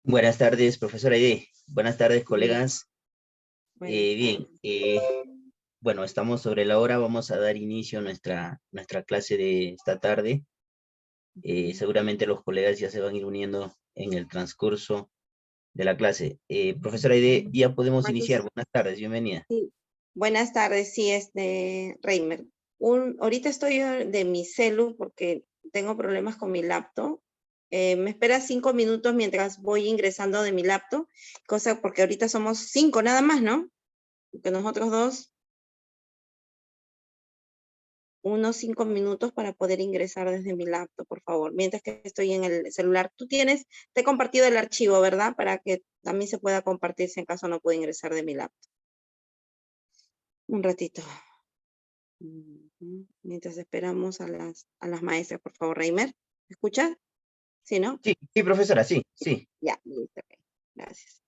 Buenas tardes, profesora Aide. Buenas tardes, Bien, colegas. buenas Bien, tardes. bueno, estamos sobre la hora. Vamos a dar inicio a nuestra clase de esta tarde. Ujú. Seguramente los colegas ya se van a ir uniendo en el transcurso de la clase. Profesora Aide, ya podemos iniciar. ¿Cuántos? Buenas tardes, bienvenida. Sí. Buenas tardes, sí, es de Reimer. Ahorita estoy de mi celu porque tengo problemas con mi laptop. Me espera 5 minutos mientras voy ingresando de mi laptop, cosa porque ahorita somos cinco nada más, ¿no? Porque nosotros dos, unos 5 minutos para poder ingresar desde mi laptop, por favor, mientras que estoy en el celular. Te he compartido el archivo, ¿verdad? Para que también se pueda compartir si en caso no puedo ingresar de mi laptop. Un ratito. Ujú. Mientras esperamos a las maestras, por favor, Reimer. ¿Me escuchas? ¿Sí, no? Sí, sí, profesora, sí, sí. Ya, listo. Ok. Gracias.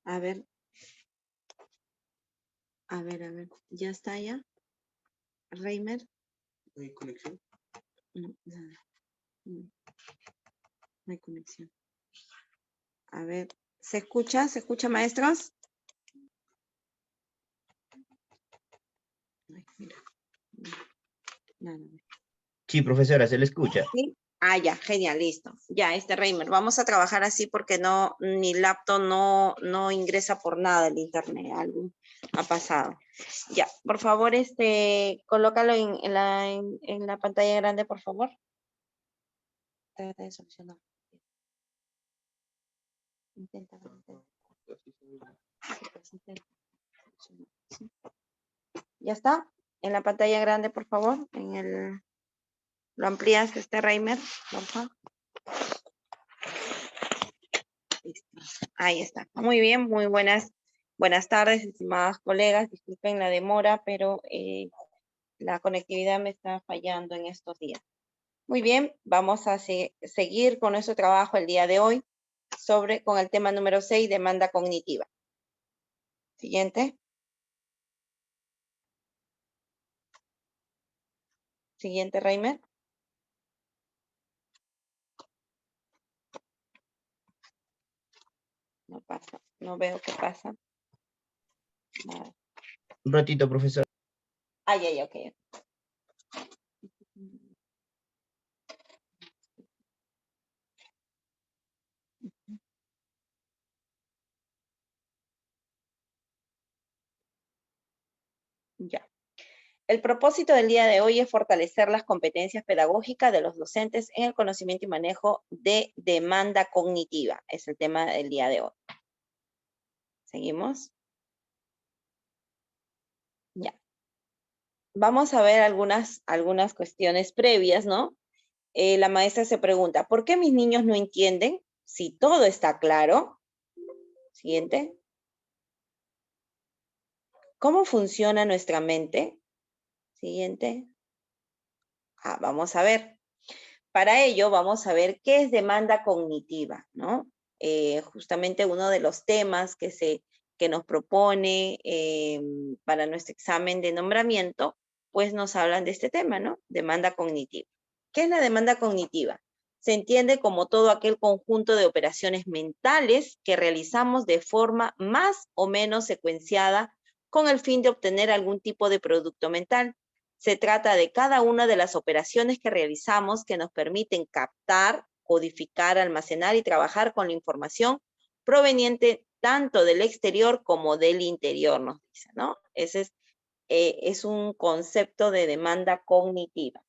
A ver. A ver. ¿Ya está ya? Reimer. ¿No hay conexión? No, nada. No hay conexión. A ver. ¿Se escucha? ¿Se escucha, maestros? Ay, mira. Nada. Sí, profesora, se le escucha. ¿Sí? Ah, ya, genial, listo. Ya, Reimer, vamos a trabajar así porque no, mi laptop no ingresa por nada el internet, algo ha pasado. Ya, por favor, colócalo en la pantalla grande, por favor. Trata de solucionar. Intenta. Sí. ¿Ya está? En la pantalla grande, por favor, ¿lo amplías, Reimer, por favor? Listo. Ahí está. Muy bien, muy buenas tardes, estimadas colegas. Disculpen la demora, pero la conectividad me está fallando en estos días. Muy bien, vamos a seguir con nuestro trabajo el día de hoy con el tema número 6, demanda cognitiva. Siguiente. Siguiente, Reimer. No pasa, no veo qué pasa. Nada. Un ratito, profesor. Ay, ok. Ya. El propósito del día de hoy es fortalecer las competencias pedagógicas de los docentes en el conocimiento y manejo de demanda cognitiva. Es el tema del día de hoy. ¿Seguimos? Ya. Vamos a ver algunas cuestiones previas, ¿no? La maestra se pregunta, ¿por qué mis niños no entienden si todo está claro? Siguiente. ¿Cómo funciona nuestra mente? Siguiente. Vamos a ver. Para ello, vamos a ver qué es demanda cognitiva, ¿no? Justamente uno de los temas que nos propone para nuestro examen de nombramiento, pues nos hablan de este tema, ¿no? Demanda cognitiva. ¿Qué es la demanda cognitiva? Se entiende como todo aquel conjunto de operaciones mentales que realizamos de forma más o menos secuenciada con el fin de obtener algún tipo de producto mental. Se trata de cada una de las operaciones que realizamos que nos permiten captar, codificar, almacenar y trabajar con la información proveniente tanto del exterior como del interior, nos dice, ¿no? Ese es un concepto de demanda cognitiva.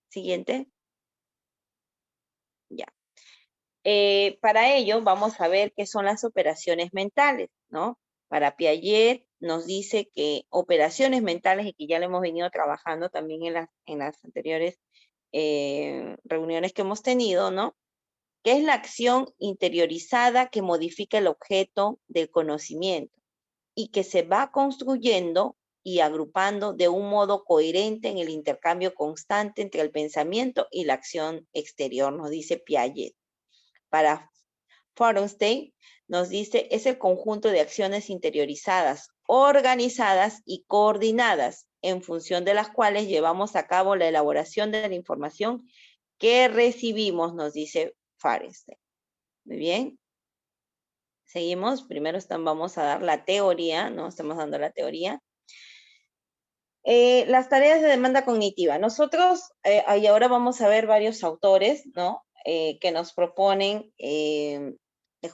Siguiente. Ya. Para ello, vamos a ver qué son las operaciones mentales, ¿no? Para Piaget nos dice que operaciones mentales, y que ya lo hemos venido trabajando también en las anteriores reuniones que hemos tenido, ¿no? Que es la acción interiorizada que modifica el objeto del conocimiento y que se va construyendo y agrupando de un modo coherente en el intercambio constante entre el pensamiento y la acción exterior, nos dice Piaget. Para Fahrenstein nos dice, es el conjunto de acciones interiorizadas, organizadas y coordinadas, en función de las cuales llevamos a cabo la elaboración de la información que recibimos, nos dice Fahrenstein. Muy bien. Seguimos. Primero vamos a dar la teoría, ¿no? Estamos dando la teoría. Las tareas de demanda cognitiva. Nosotros, y ahora vamos a ver varios autores, ¿no? Que nos proponen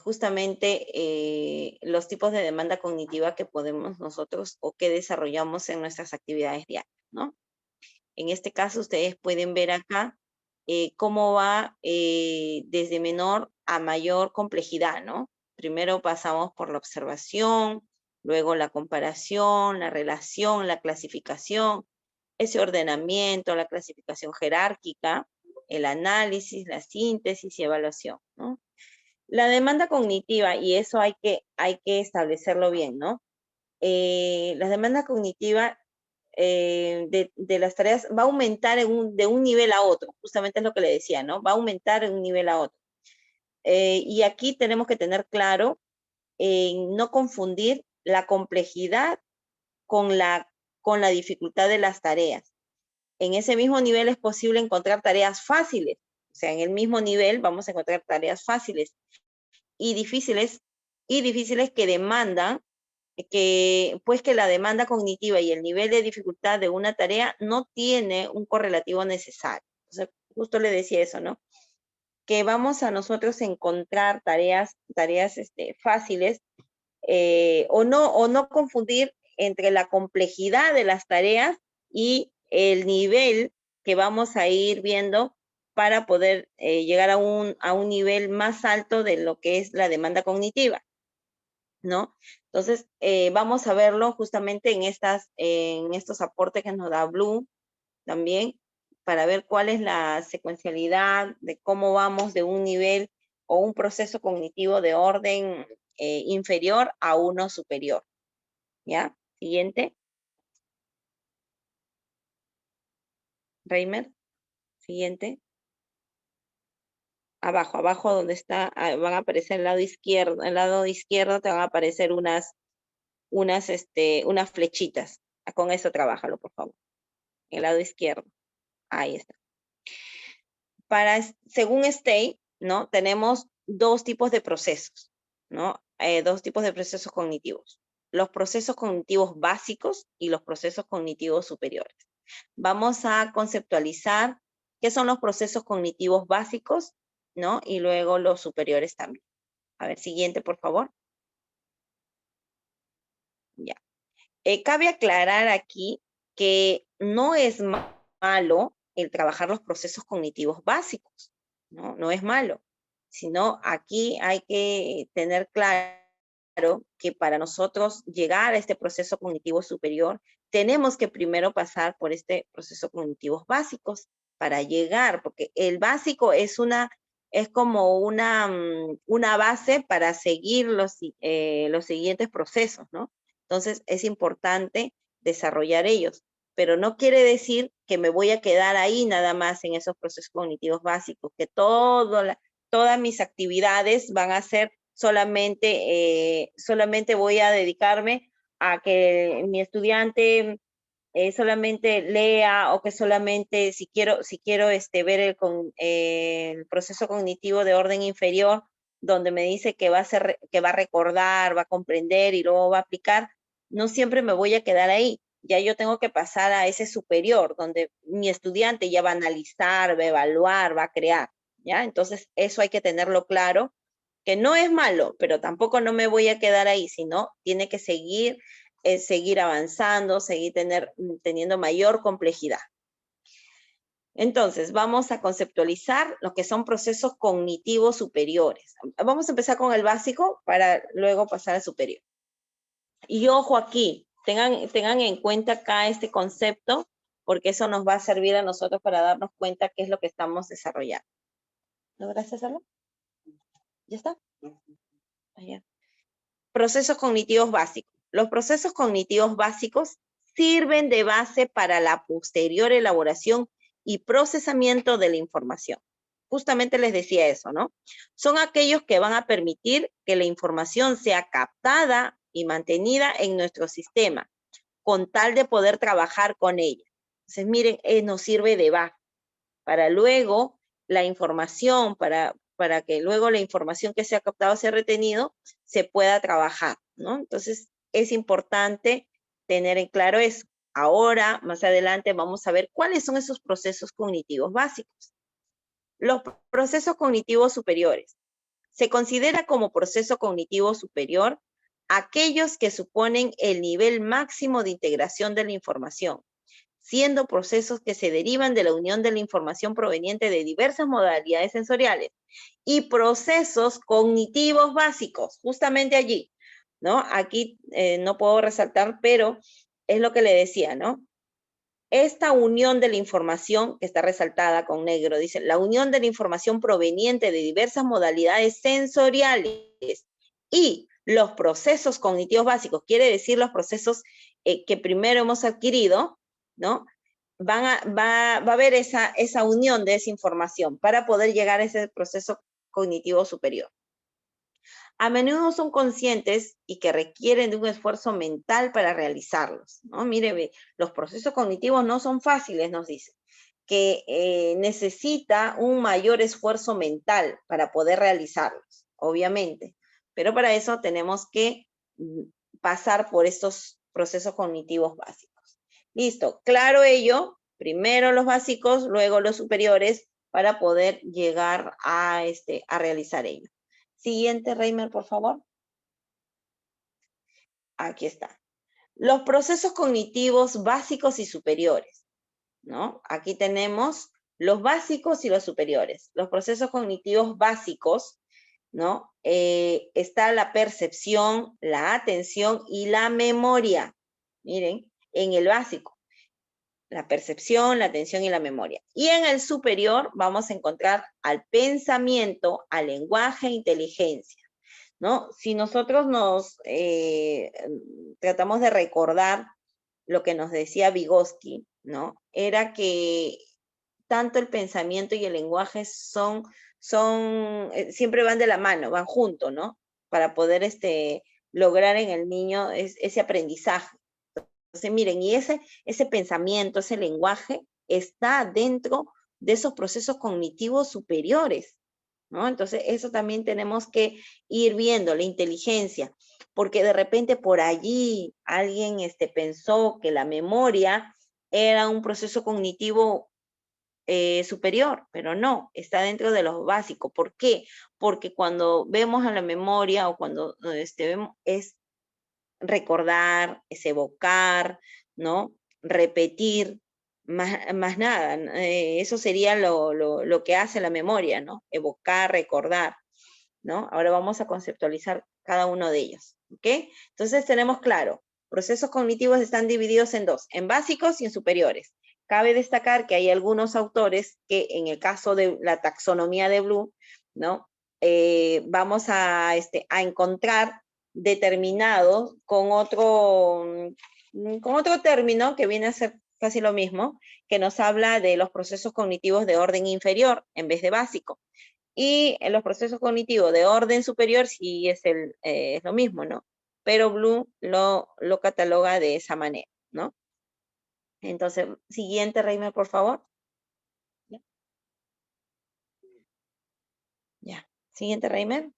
justamente los tipos de demanda cognitiva que podemos nosotros o que desarrollamos en nuestras actividades diarias, ¿no? En este caso, ustedes pueden ver acá cómo va desde menor a mayor complejidad, ¿no? Primero pasamos por la observación, luego la comparación, la relación, la clasificación, ese ordenamiento, la clasificación jerárquica, el análisis, la síntesis y evaluación, ¿no? La demanda cognitiva, y eso hay que establecerlo bien, ¿no? La demanda cognitiva de las tareas va a aumentar de un nivel a otro, justamente es lo que le decía, ¿no? Va a aumentar de un nivel a otro. Y aquí tenemos que tener claro no confundir la complejidad con la dificultad de las tareas. En ese mismo nivel es posible encontrar tareas fáciles. O sea, en el mismo nivel vamos a encontrar tareas fáciles y difíciles que demandan que la demanda cognitiva y el nivel de dificultad de una tarea no tiene un correlativo necesario. Entonces, justo le decía eso, ¿no? Que vamos a nosotros encontrar tareas fáciles o no confundir entre la complejidad de las tareas y el nivel que vamos a ir viendo para poder llegar a un nivel más alto de lo que es la demanda cognitiva, ¿no? Entonces, vamos a verlo justamente en estos aportes que nos da Bloom también, para ver cuál es la secuencialidad de cómo vamos de un nivel o un proceso cognitivo de orden inferior a uno superior. ¿Ya? Siguiente. Reimer. Siguiente. Abajo donde está, van a aparecer el lado izquierdo. El lado izquierdo te van a aparecer unas flechitas. Con eso trabájalo, por favor. El lado izquierdo. Ahí está. Según Stay, ¿no? Tenemos dos tipos de procesos, ¿no? Dos tipos de procesos cognitivos. Los procesos cognitivos básicos y los procesos cognitivos superiores. Vamos a conceptualizar qué son los procesos cognitivos básicos, ¿no? Y luego los superiores también. A ver, siguiente, por favor. Ya. Cabe aclarar aquí que no es malo el trabajar los procesos cognitivos básicos, ¿no? No es malo, sino aquí hay que tener claro que para nosotros llegar a este proceso cognitivo superior, tenemos que primero pasar por este proceso cognitivos básicos para llegar, porque el básico es como una base para seguir los siguientes procesos, ¿no? Entonces, es importante desarrollar ellos, pero no quiere decir que me voy a quedar ahí nada más en esos procesos cognitivos básicos, que todas mis actividades van a ser solamente voy a dedicarme a que mi estudiante solamente lea o que solamente si quiero ver el proceso cognitivo de orden inferior, donde me dice que va a recordar, va a comprender y luego va a aplicar, no siempre me voy a quedar ahí. Ya yo tengo que pasar a ese superior, donde mi estudiante ya va a analizar, va a evaluar, va a crear, ¿ya? Entonces, eso hay que tenerlo claro, que no es malo, pero tampoco no me voy a quedar ahí, sino tiene que seguir avanzando, seguir teniendo mayor complejidad. Entonces, vamos a conceptualizar lo que son procesos cognitivos superiores. Vamos a empezar con el básico para luego pasar al superior. Y ojo aquí, tengan en cuenta acá este concepto, porque eso nos va a servir a nosotros para darnos cuenta qué es lo que estamos desarrollando. ¿Lograste hacerlo? ¿Ya está? Allá. Procesos cognitivos básicos. Los procesos cognitivos básicos sirven de base para la posterior elaboración y procesamiento de la información. Justamente les decía eso, ¿no? Son aquellos que van a permitir que la información sea captada y mantenida en nuestro sistema, con tal de poder trabajar con ella. Entonces, miren, nos sirve de base para luego la información, para que luego la información que se ha captado, se ha retenido, se pueda trabajar, ¿no? Entonces, es importante tener en claro eso. Ahora, más adelante, vamos a ver cuáles son esos procesos cognitivos básicos. Los procesos cognitivos superiores. Se considera como proceso cognitivo superior aquellos que suponen el nivel máximo de integración de la información, siendo procesos que se derivan de la unión de la información proveniente de diversas modalidades sensoriales y procesos cognitivos básicos, justamente allí, ¿no? Aquí no puedo resaltar, pero es lo que le decía, ¿no? Esta unión de la información, que está resaltada con negro, dice, la unión de la información proveniente de diversas modalidades sensoriales y los procesos cognitivos básicos, quiere decir los procesos que primero hemos adquirido, ¿no? Va a haber esa unión de esa información para poder llegar a ese proceso cognitivo superior. A menudo son conscientes y que requieren de un esfuerzo mental para realizarlos, ¿no? Mire, los procesos cognitivos no son fáciles, nos dice, que necesita un mayor esfuerzo mental para poder realizarlos, obviamente, pero para eso tenemos que pasar por estos procesos cognitivos básicos. Listo, claro ello, primero los básicos, luego los superiores, para poder llegar a realizar ello. Siguiente, Reimer, por favor. Aquí está. Los procesos cognitivos básicos y superiores, ¿no? Aquí tenemos los básicos y los superiores. Los procesos cognitivos básicos, ¿no? Está la percepción, la atención y la memoria. Miren, en el básico, la percepción, la atención y la memoria. Y en el superior vamos a encontrar al pensamiento, al lenguaje e inteligencia, ¿no? Si nosotros tratamos de recordar lo que nos decía Vygotsky, ¿no? Era que tanto el pensamiento y el lenguaje siempre van de la mano, van juntos, ¿no? Para poder lograr en el niño ese aprendizaje. Entonces, miren, y ese pensamiento, ese lenguaje está dentro de esos procesos cognitivos superiores, ¿no? Entonces, eso también tenemos que ir viendo, la inteligencia, porque de repente por allí alguien pensó que la memoria era un proceso cognitivo superior, pero no, está dentro de los básicos. ¿Por qué? Porque cuando vemos a la memoria o cuando vemos, es recordar, es evocar, ¿no? Repetir, más nada. Eso sería lo que hace la memoria, ¿no? Evocar, recordar, ¿no? Ahora vamos a conceptualizar cada uno de ellos, ¿ok? Entonces tenemos claro, procesos cognitivos están divididos en dos, en básicos y en superiores. Cabe destacar que hay algunos autores que en el caso de la taxonomía de Bloom, ¿no? Vamos a encontrar determinado con otro término que viene a ser casi lo mismo, que nos habla de los procesos cognitivos de orden inferior en vez de básico. Y en los procesos cognitivos de orden superior sí es lo mismo, ¿no? Pero Bloom lo cataloga de esa manera, ¿no? Entonces, siguiente, Reimer, por favor. Ya. Siguiente, Reimer.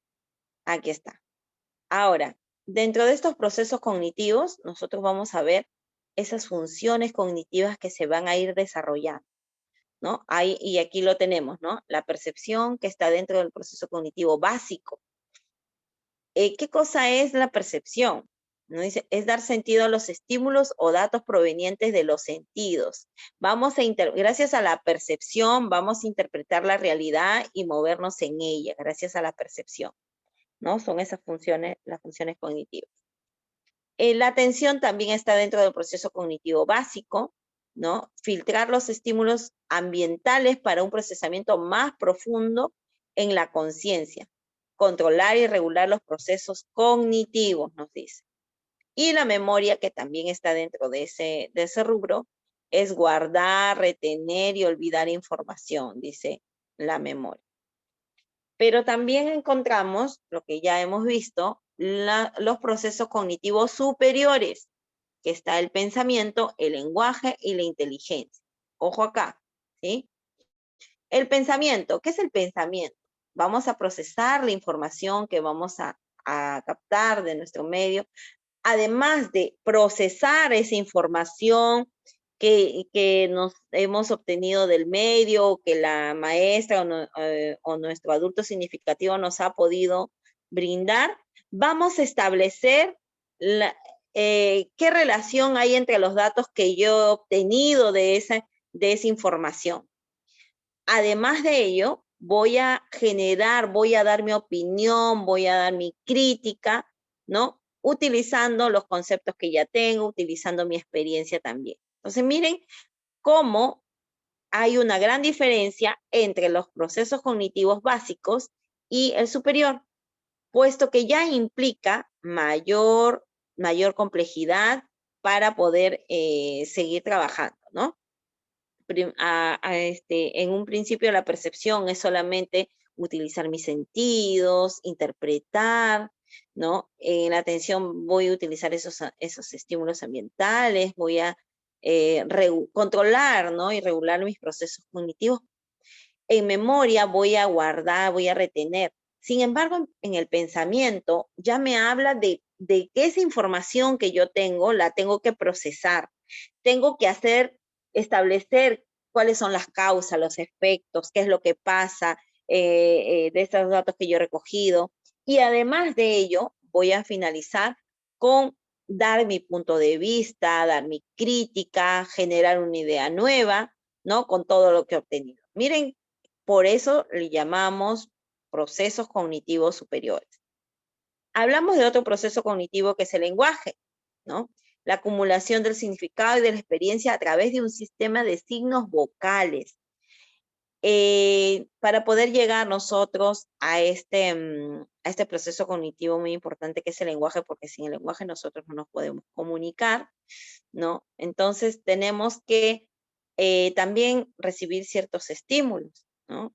Aquí está. Ahora, dentro de estos procesos cognitivos, nosotros vamos a ver esas funciones cognitivas que se van a ir desarrollando, ¿no? Y aquí lo tenemos, ¿no? La percepción que está dentro del proceso cognitivo básico. ¿Qué cosa es la percepción? ¿No? Dice, es dar sentido a los estímulos o datos provenientes de los sentidos. Gracias a la percepción, vamos a interpretar la realidad y movernos en ella, gracias a la percepción, ¿no? Son esas funciones, las funciones cognitivas. La atención también está dentro del proceso cognitivo básico, ¿no? Filtrar los estímulos ambientales para un procesamiento más profundo en la conciencia. Controlar y regular los procesos cognitivos, nos dice. Y la memoria, que también está dentro de ese rubro, es guardar, retener y olvidar información, dice la memoria. Pero también encontramos, lo que ya hemos visto, los procesos cognitivos superiores, que está el pensamiento, el lenguaje y la inteligencia. Ojo acá, ¿sí? El pensamiento, ¿qué es el pensamiento? Vamos a procesar la información que vamos a captar de nuestro medio, además de procesar esa información que nos hemos obtenido del medio, que la maestra o nuestro adulto significativo nos ha podido brindar, vamos a establecer qué relación hay entre los datos que yo he obtenido de esa información. Además de ello, voy a dar mi opinión, voy a dar mi crítica, ¿no? Utilizando los conceptos que ya tengo, utilizando mi experiencia también. Entonces, miren cómo hay una gran diferencia entre los procesos cognitivos básicos y el superior, puesto que ya implica mayor complejidad para poder seguir trabajando, ¿no? En un principio la percepción es solamente utilizar mis sentidos, interpretar, ¿no? En la atención voy a utilizar esos estímulos ambientales, voy a controlar, ¿no? Y regular mis procesos cognitivos. En memoria voy a guardar, voy a retener. Sin embargo, en el pensamiento ya me habla de que esa información que yo tengo la tengo que procesar. Tengo que establecer cuáles son las causas, los efectos, qué es lo que pasa de estos datos que yo he recogido. Y además de ello, voy a finalizar con dar mi punto de vista, dar mi crítica, generar una idea nueva, ¿no? Con todo lo que he obtenido. Miren, por eso le llamamos procesos cognitivos superiores. Hablamos de otro proceso cognitivo que es el lenguaje, ¿no? La acumulación del significado y de la experiencia a través de un sistema de signos vocales. Para poder llegar nosotros a este proceso cognitivo muy importante que es el lenguaje, porque sin el lenguaje nosotros no nos podemos comunicar, ¿no? Entonces tenemos que también recibir ciertos estímulos, ¿no?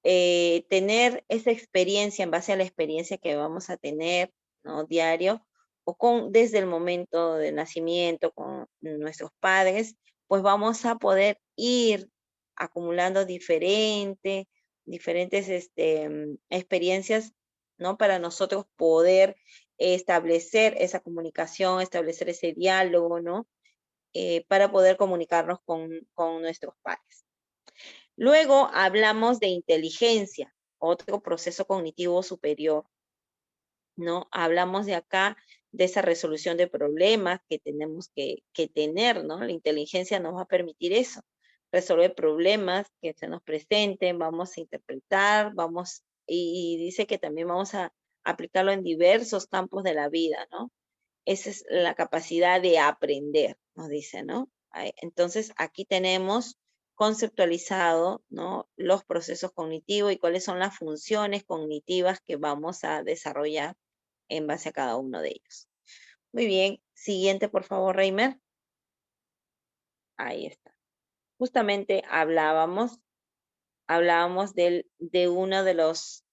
Tener esa experiencia en base a la experiencia que vamos a tener, ¿no? Diario, o desde el momento del nacimiento con nuestros padres, pues vamos a poder ir acumulando diferentes experiencias, ¿no? Para nosotros poder establecer esa comunicación, establecer ese diálogo, ¿no? Para poder comunicarnos con nuestros padres. Luego hablamos de inteligencia, otro proceso cognitivo superior, ¿no? Hablamos de acá de esa resolución de problemas que tenemos que tener, ¿no? La inteligencia nos va a permitir eso, resolver problemas que se nos presenten, vamos a interpretar, y dice que también vamos a aplicarlo en diversos campos de la vida, ¿no? Esa es la capacidad de aprender, nos dice, ¿no? Entonces, aquí tenemos conceptualizado, ¿no? Los procesos cognitivos y cuáles son las funciones cognitivas que vamos a desarrollar en base a cada uno de ellos. Muy bien. Siguiente, por favor, Reimer. Ahí está. Justamente hablábamos de uno de los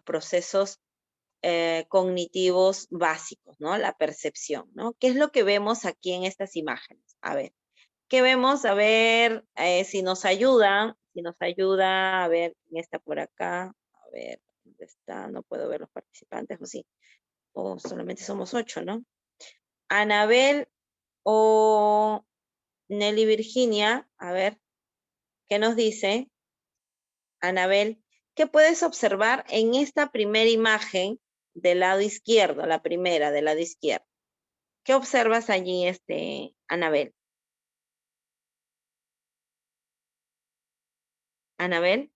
procesos cognitivos básicos, ¿no? La percepción, ¿no? ¿Qué es lo que vemos aquí en estas imágenes? A ver, ¿qué vemos? A ver si nos ayuda, a ver, ¿quién está por acá? A ver, ¿dónde está? No puedo ver los participantes, o sí, o solamente somos 8, ¿no? Anabel o Nelly Virginia, a ver, ¿qué nos dice? Anabel, ¿qué puedes observar en esta primera imagen del lado izquierdo, la primera del lado izquierdo? ¿Qué observas allí, Anabel? Anabel,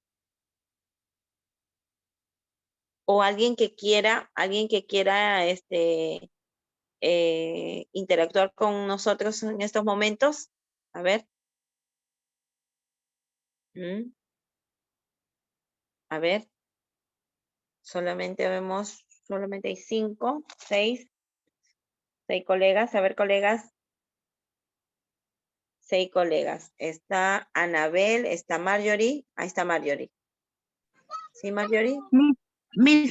o alguien que quiera, interactuar con nosotros en estos momentos. A ver. A ver, solamente hay 5, 6 colegas. A ver, colegas. 6 colegas. Está Anabel, está Marjorie. Ahí está Marjorie. ¿Sí, Marjorie?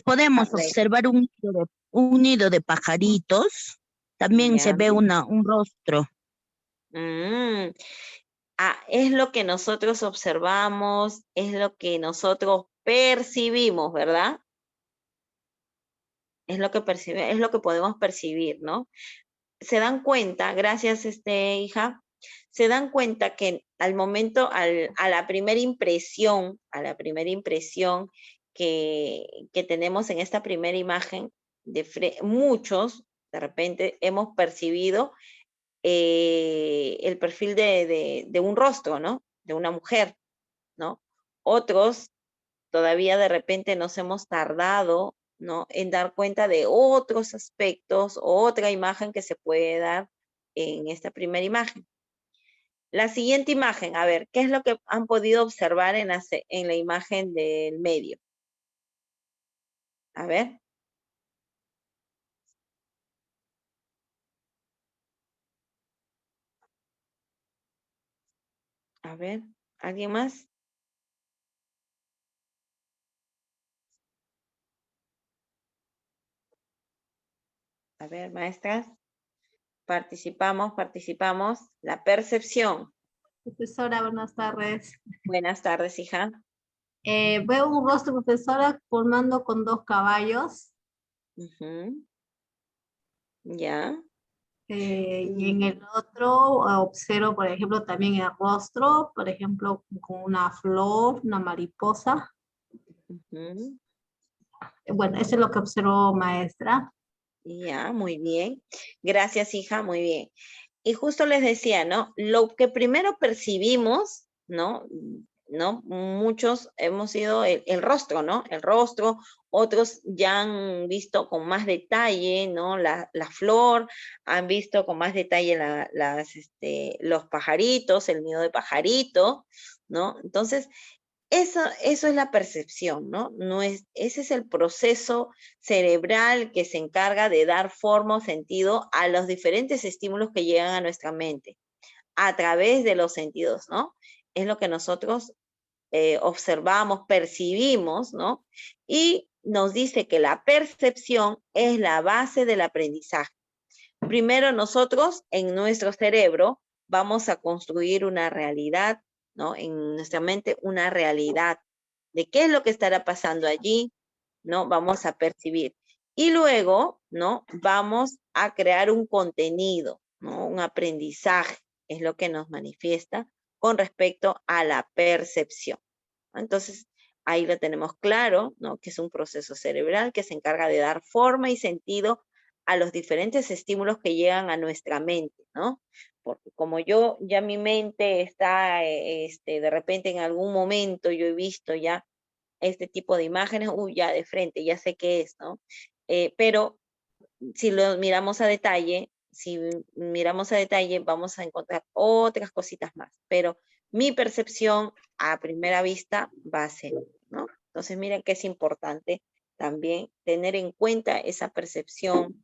Podemos A ver. observar un nido de pajaritos. También se Ya. ve un rostro. Es lo que nosotros observamos, es lo que nosotros percibimos, ¿verdad? Es lo que es lo que podemos percibir, ¿no? Se dan cuenta, gracias, hija, se dan cuenta que al momento, a la primera impresión, que tenemos en esta primera imagen, muchos, de repente, hemos percibido el perfil de un rostro, ¿no? De una mujer, ¿no? Otros todavía de repente nos hemos tardado, ¿no? En dar cuenta de otros aspectos, otra imagen que se puede dar en esta primera imagen. La siguiente imagen, a ver, ¿qué es lo que han podido observar en la imagen del medio? A ver. A ver, ¿alguien más? A ver, maestras. Participamos. La percepción. Profesora, buenas tardes. Buenas tardes, hija. Veo un rostro, profesora, formando con 2 caballos. Ujú. Ya. Y en el otro observo, por ejemplo, también el rostro, por ejemplo, con una flor, una mariposa. Ujú. Bueno, eso es lo que observo, maestra. Ya, muy bien. Gracias, hija, muy bien. Y justo les decía, ¿no? Lo que primero percibimos, ¿no? Muchos hemos sido el rostro, ¿no? El rostro, otros ya han visto con más detalle, ¿no? La flor, han visto con más detalle los pajaritos, el nido de pajarito, ¿no? Entonces, eso es la percepción, ¿no? Ese es el proceso cerebral que se encarga de dar forma o sentido a los diferentes estímulos que llegan a nuestra mente a través de los sentidos, ¿no? Es lo que nosotros observamos, percibimos, ¿no? Y nos dice que la percepción es la base del aprendizaje. Primero nosotros en nuestro cerebro vamos a construir una realidad, ¿no? En nuestra mente una realidad de qué es lo que estará pasando allí, ¿no? Vamos a percibir. Y luego, ¿no? Vamos a crear un contenido, ¿no? Un aprendizaje, es lo que nos manifiesta con respecto a la percepción. Entonces, ahí lo tenemos claro, ¿no? Que es un proceso cerebral que se encarga de dar forma y sentido a los diferentes estímulos que llegan a nuestra mente, ¿no? Porque como ya mi mente está, de repente en algún momento yo he visto ya este tipo de imágenes, ya de frente, ya sé qué es, ¿no? Pero si lo miramos a detalle, vamos a encontrar otras cositas más, pero mi percepción a primera vista va a ser, ¿no? Entonces, miren que es importante también tener en cuenta esa percepción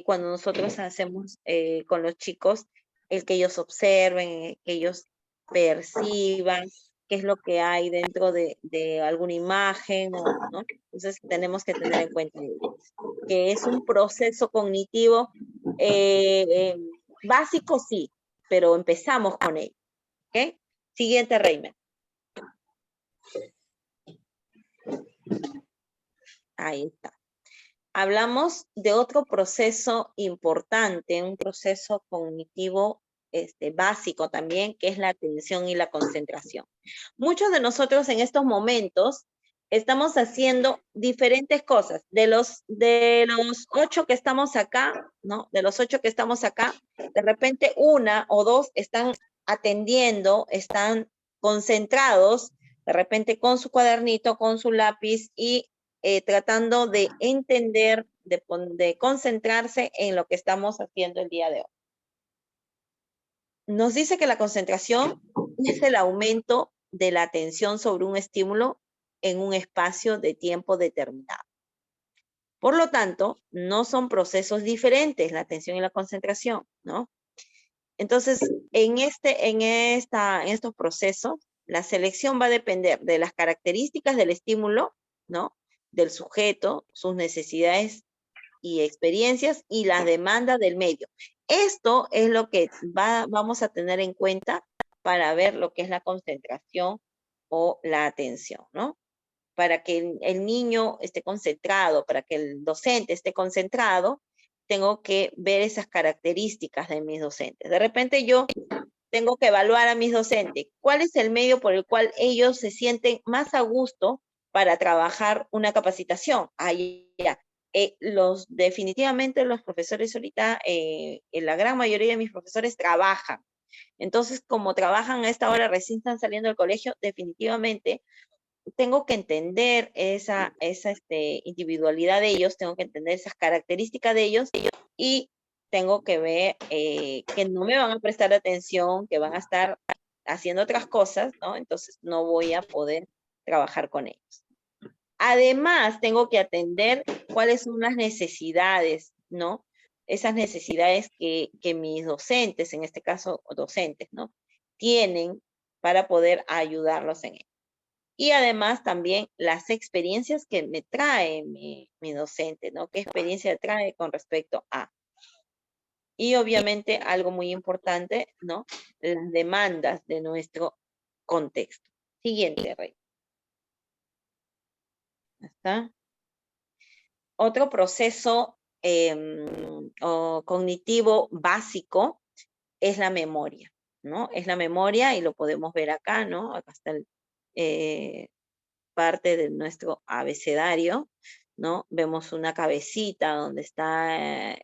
cuando nosotros hacemos con los chicos, el que ellos observen, que ellos perciban qué es lo que hay dentro de alguna imagen, ¿no? Entonces, tenemos que tener en cuenta que es un proceso cognitivo básico, sí, pero empezamos con él. ¿Ok? Siguiente, Reimer. Ahí está. Hablamos de otro proceso importante, un proceso cognitivo básico también, que es la atención y la concentración. Muchos de nosotros en estos momentos estamos haciendo diferentes cosas. De los 8 que estamos acá, ¿no? De los 8 que estamos acá, de repente 1 o 2 están atendiendo, están concentrados, de repente con su cuadernito, con su lápiz y tratando de entender, de concentrarse en lo que estamos haciendo el día de hoy. Nos dice que la concentración es el aumento de la atención sobre un estímulo en un espacio de tiempo determinado. Por lo tanto, no son procesos diferentes la atención y la concentración, ¿no? Entonces, en estos procesos, la selección va a depender de las características del estímulo, ¿no? Del sujeto, sus necesidades y experiencias y las demandas del medio. Esto es lo que vamos a tener en cuenta para ver lo que es la concentración o la atención, ¿no? Para que el niño esté concentrado, para que el docente esté concentrado, tengo que ver esas características de mis docentes. De repente yo tengo que evaluar a mis docentes. ¿Cuál es el medio por el cual ellos se sienten más a gusto para trabajar una capacitación? Ahí ya. Definitivamente los profesores ahorita, la gran mayoría de mis profesores trabajan. Entonces, como trabajan a esta hora, recién están saliendo del colegio, definitivamente tengo que entender esa individualidad de ellos, tengo que entender esas características de ellos y tengo que ver que no me van a prestar atención, que van a estar haciendo otras cosas, ¿no? Entonces no voy a poder trabajar con ellos. Además, tengo que atender cuáles son las necesidades, ¿no? Esas necesidades que mis docentes, en este caso docentes, ¿no? Tienen para poder ayudarlos en ello. Y además también las experiencias que me trae mi docente, ¿no? ¿Qué experiencia trae con respecto a? Y obviamente algo muy importante, ¿no? Las demandas de nuestro contexto. Siguiente, Rey. ¿Está? Otro proceso cognitivo básico es la memoria, ¿no? Es la memoria y lo podemos ver acá, ¿no? Acá está parte de nuestro abecedario, ¿no? Vemos una cabecita donde está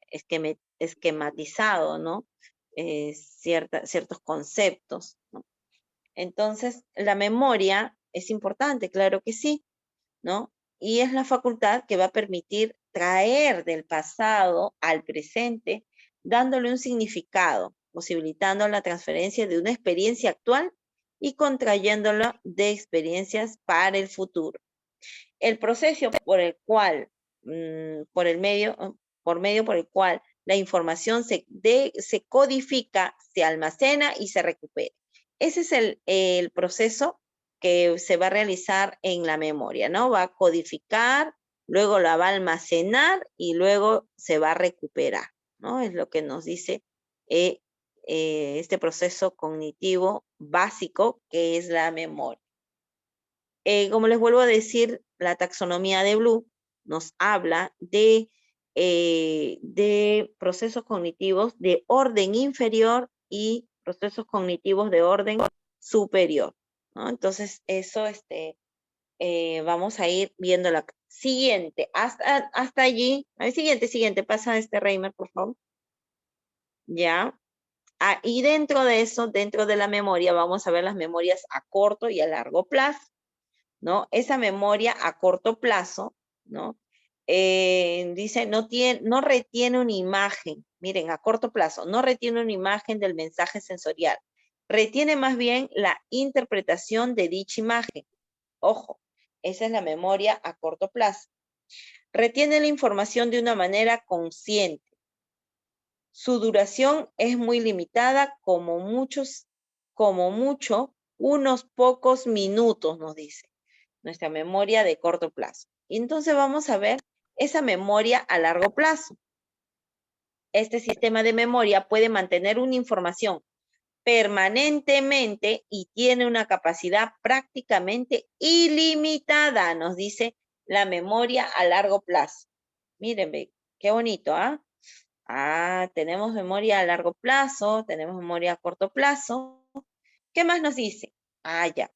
esquematizado, ¿no? Ciertos conceptos, ¿no? Entonces, la memoria es importante, claro que sí, ¿no? Y es la facultad que va a permitir traer del pasado al presente, dándole un significado, posibilitando la transferencia de una experiencia actual y contrayéndola de experiencias para el futuro. El proceso por el cual, por medio por el cual la información se codifica, se almacena y se recupera. Ese es el proceso que se va a realizar en la memoria, ¿no? Va a codificar, luego la va a almacenar y luego se va a recuperar, ¿no? Es lo que nos dice este proceso cognitivo básico que es la memoria. Como les vuelvo a decir, la taxonomía de Bloom nos habla de procesos cognitivos de orden inferior y procesos cognitivos de orden superior, ¿no? Entonces, eso vamos a ir viendo la siguiente. Hasta allí. Siguiente. Pasa Reimer, por favor. Ya. Y dentro de eso, dentro de la memoria, vamos a ver las memorias a corto y a largo plazo, ¿no? Esa memoria a corto plazo, ¿no? Dice, no retiene una imagen. Miren, a corto plazo, no retiene una imagen del mensaje sensorial. Retiene más bien la interpretación de dicha imagen. Ojo, esa es la memoria a corto plazo. Retiene la información de una manera consciente. Su duración es muy limitada, como mucho, unos pocos minutos, nos dice nuestra memoria de corto plazo. Y entonces vamos a ver esa memoria a largo plazo. Este sistema de memoria puede mantener una información permanentemente y tiene una capacidad prácticamente ilimitada, nos dice la memoria a largo plazo. Mírenme, qué bonito, ¿ah? Tenemos memoria a largo plazo, tenemos memoria a corto plazo. ¿Qué más nos dice? Ya.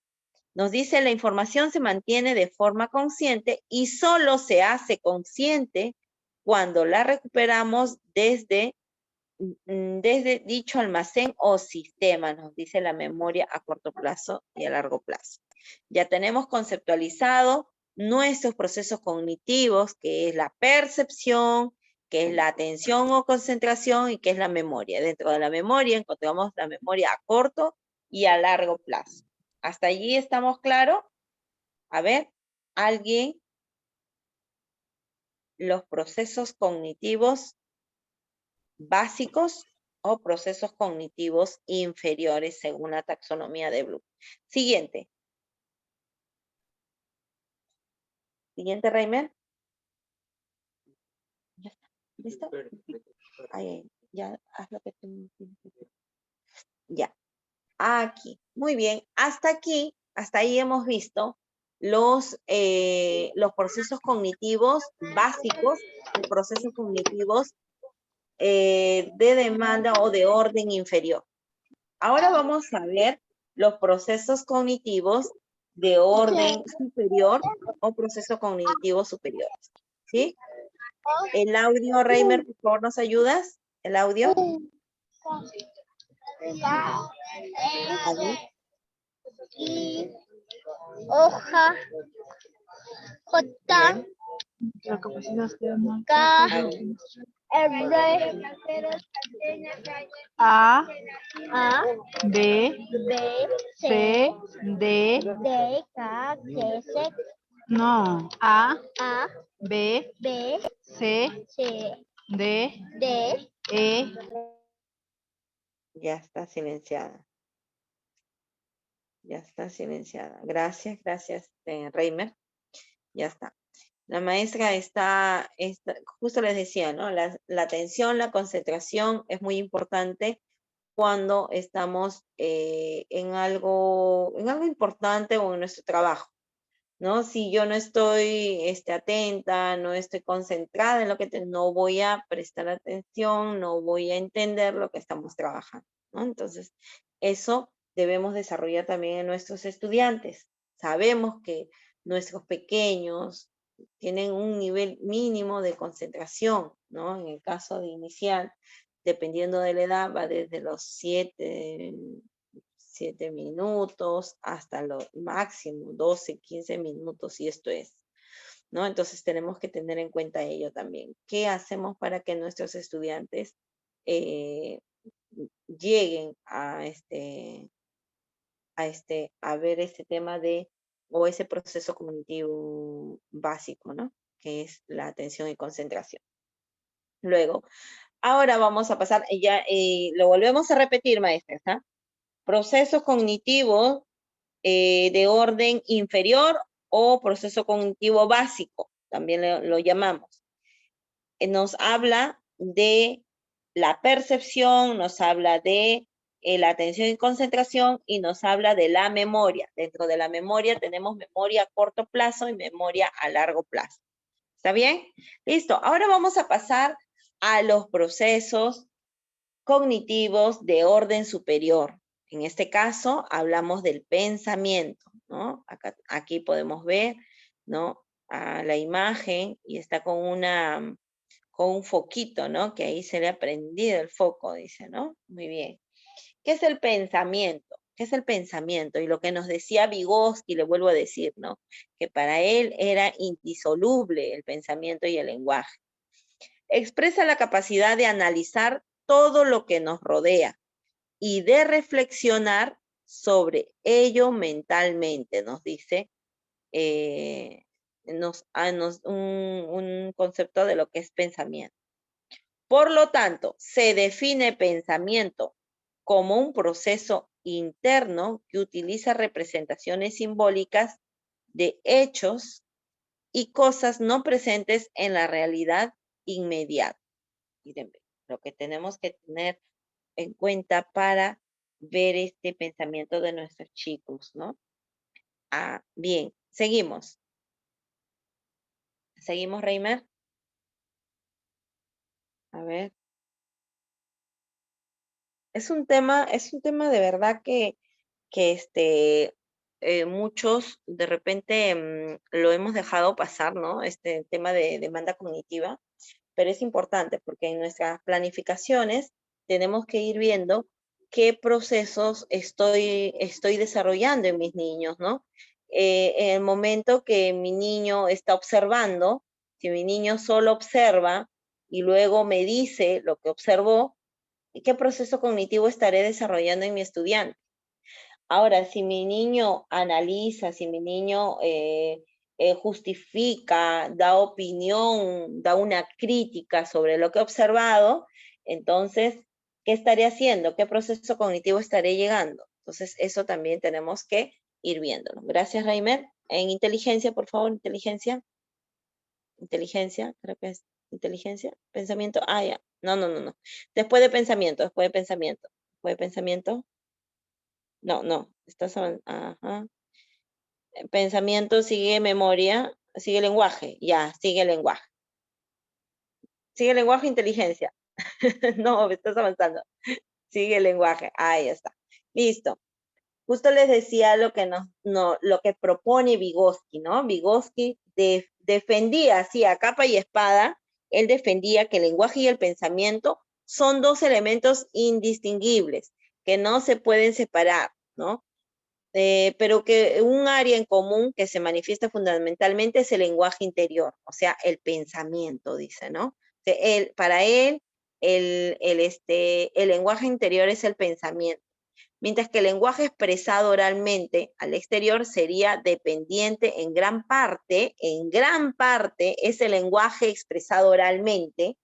Nos dice la información se mantiene de forma consciente y solo se hace consciente cuando la recuperamos desde dicho almacén o sistema, nos dice la memoria a corto plazo y a largo plazo. Ya tenemos conceptualizado nuestros procesos cognitivos, que es la percepción, que es la atención o concentración y que es la memoria. Dentro de la memoria encontramos la memoria a corto y a largo plazo. ¿Hasta allí estamos claros? A ver, ¿alguien? Los procesos cognitivos básicos o procesos cognitivos inferiores según la taxonomía de Bloom. Siguiente. Siguiente, Reimer. ¿Ya está? ¿Listo? Ya, haz lo que tú tienes que hacer. Ya. Aquí. Muy bien. Hasta ahí hemos visto los procesos cognitivos básicos, los procesos cognitivos de demanda o de orden inferior. Ahora vamos a ver los procesos cognitivos de orden superior o procesos cognitivos superiores. ¿Sí? El audio, Reimer, por favor, ¿nos ayudas? El audio. Hoja J K R A B C D K S no A B C D E. Ya está silenciada. Ya está silenciada. Gracias, Reimer. Ya está. La maestra está, justo les decía, ¿no? La atención, la concentración es muy importante cuando estamos en algo importante o en nuestro trabajo, ¿no? Si yo no estoy atenta, no estoy concentrada en lo que no voy a prestar atención, no voy a entender lo que estamos trabajando, ¿no? Entonces, eso debemos desarrollar también en nuestros estudiantes. Sabemos que nuestros pequeños tienen un nivel mínimo de concentración, ¿no? En el caso de inicial, dependiendo de la edad, va desde los 7 minutos hasta lo máximo 12, 15 minutos, y esto es, ¿no? Entonces tenemos que tener en cuenta ello también. ¿Qué hacemos para que nuestros estudiantes lleguen a ver este tema o ese proceso cognitivo básico, ¿no? Que es la atención y concentración. Luego, ahora vamos a pasar, lo volvemos a repetir, maestras, ¿ah? Proceso cognitivo de orden inferior o proceso cognitivo básico, también lo llamamos. Nos habla de la percepción, nos habla de la atención y concentración, y nos habla de la memoria. Dentro de la memoria tenemos memoria a corto plazo y memoria a largo plazo. ¿Está bien? Listo. Ahora vamos a pasar a los procesos cognitivos de orden superior. En este caso, hablamos del pensamiento, ¿no? Aquí podemos ver, ¿no? A la imagen, y está con un foquito, ¿no? Que ahí se le ha prendido el foco, dice, ¿no? Muy bien. ¿Qué es el pensamiento? ¿Qué es el pensamiento? Y lo que nos decía Vygotsky, le vuelvo a decir, ¿no? Que para él era indisoluble el pensamiento y el lenguaje. Expresa la capacidad de analizar todo lo que nos rodea y de reflexionar sobre ello mentalmente, nos dice un concepto de lo que es pensamiento. Por lo tanto, se define pensamiento como un proceso interno que utiliza representaciones simbólicas de hechos y cosas no presentes en la realidad inmediata. Miren, lo que tenemos que tener en cuenta para ver este pensamiento de nuestros chicos, ¿no? Bien, seguimos. ¿Seguimos, Reimer? A ver. Es un tema de verdad que muchos de repente lo hemos dejado pasar, ¿no? Este tema de demanda cognitiva, pero es importante porque en nuestras planificaciones tenemos que ir viendo qué procesos estoy desarrollando en mis niños, ¿no? En el momento que mi niño está observando, si mi niño solo observa y luego me dice lo que observó, ¿qué proceso cognitivo estaré desarrollando en mi estudiante? Ahora, si mi niño analiza, si mi niño justifica, da opinión, da una crítica sobre lo que he observado, entonces, ¿qué estaré haciendo? ¿Qué proceso cognitivo estaré llegando? Entonces, eso también tenemos que ir viéndolo. Gracias, Reimer. En inteligencia, por favor, inteligencia. Inteligencia, creo que es inteligencia. Pensamiento. Ya. No. Después de pensamiento. Después de pensamiento. No. Ajá. Pensamiento sigue memoria, sigue lenguaje. Ya, sigue lenguaje. Sigue lenguaje, inteligencia. No, estás avanzando. Sigue lenguaje. Ahí está. Listo. Justo les decía lo que propone Vygotsky, ¿no? Vygotsky defendía así a capa y espada. Él defendía que el lenguaje y el pensamiento son dos elementos indistinguibles, que no se pueden separar, ¿no? Pero que un área en común que se manifiesta fundamentalmente es el lenguaje interior, o sea, el pensamiento, dice, ¿no? Para él, el lenguaje interior es el pensamiento, mientras que el lenguaje expresado oralmente al exterior sería dependiente en gran parte, ese lenguaje expresado oralmente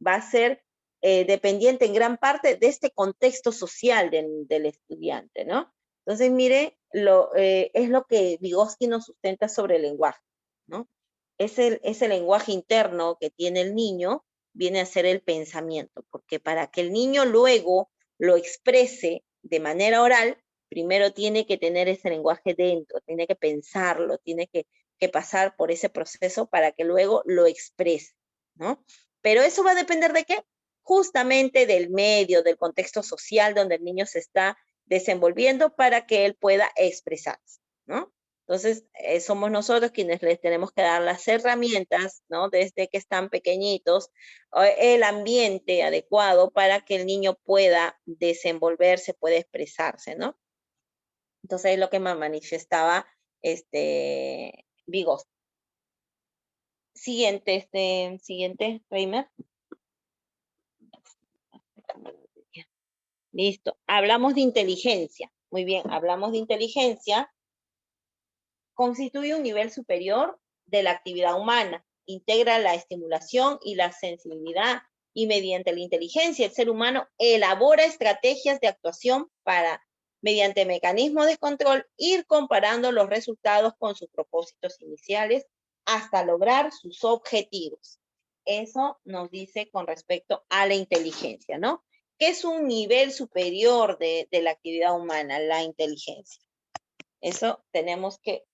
va a ser dependiente en gran parte de este contexto social del estudiante, ¿no? Entonces, mire, es lo que Vygotsky nos sustenta sobre el lenguaje, ¿no? Ese lenguaje interno que tiene el niño viene a ser el pensamiento, porque para que el niño luego lo exprese de manera oral, primero tiene que tener ese lenguaje dentro, tiene que pensarlo, tiene que pasar por ese proceso para que luego lo exprese, ¿no? Pero eso va a depender ¿de qué? Justamente del medio, del contexto social donde el niño se está desenvolviendo para que él pueda expresarse, ¿no? Entonces, somos nosotros quienes les tenemos que dar las herramientas, ¿no? Desde que están pequeñitos, el ambiente adecuado para que el niño pueda desenvolverse, pueda expresarse, ¿no? Entonces, es lo que me manifestaba Vygotsky. Siguiente, Reimer. Listo. Hablamos de inteligencia. Muy bien, hablamos de inteligencia. Constituye un nivel superior de la actividad humana. Integra la estimulación y la sensibilidad y mediante la inteligencia el ser humano elabora estrategias de actuación para, mediante mecanismos de control, ir comparando los resultados con sus propósitos iniciales hasta lograr sus objetivos. Eso nos dice con respecto a la inteligencia, ¿no? ¿Qué es un nivel superior de la actividad humana? La inteligencia. Eso tenemos que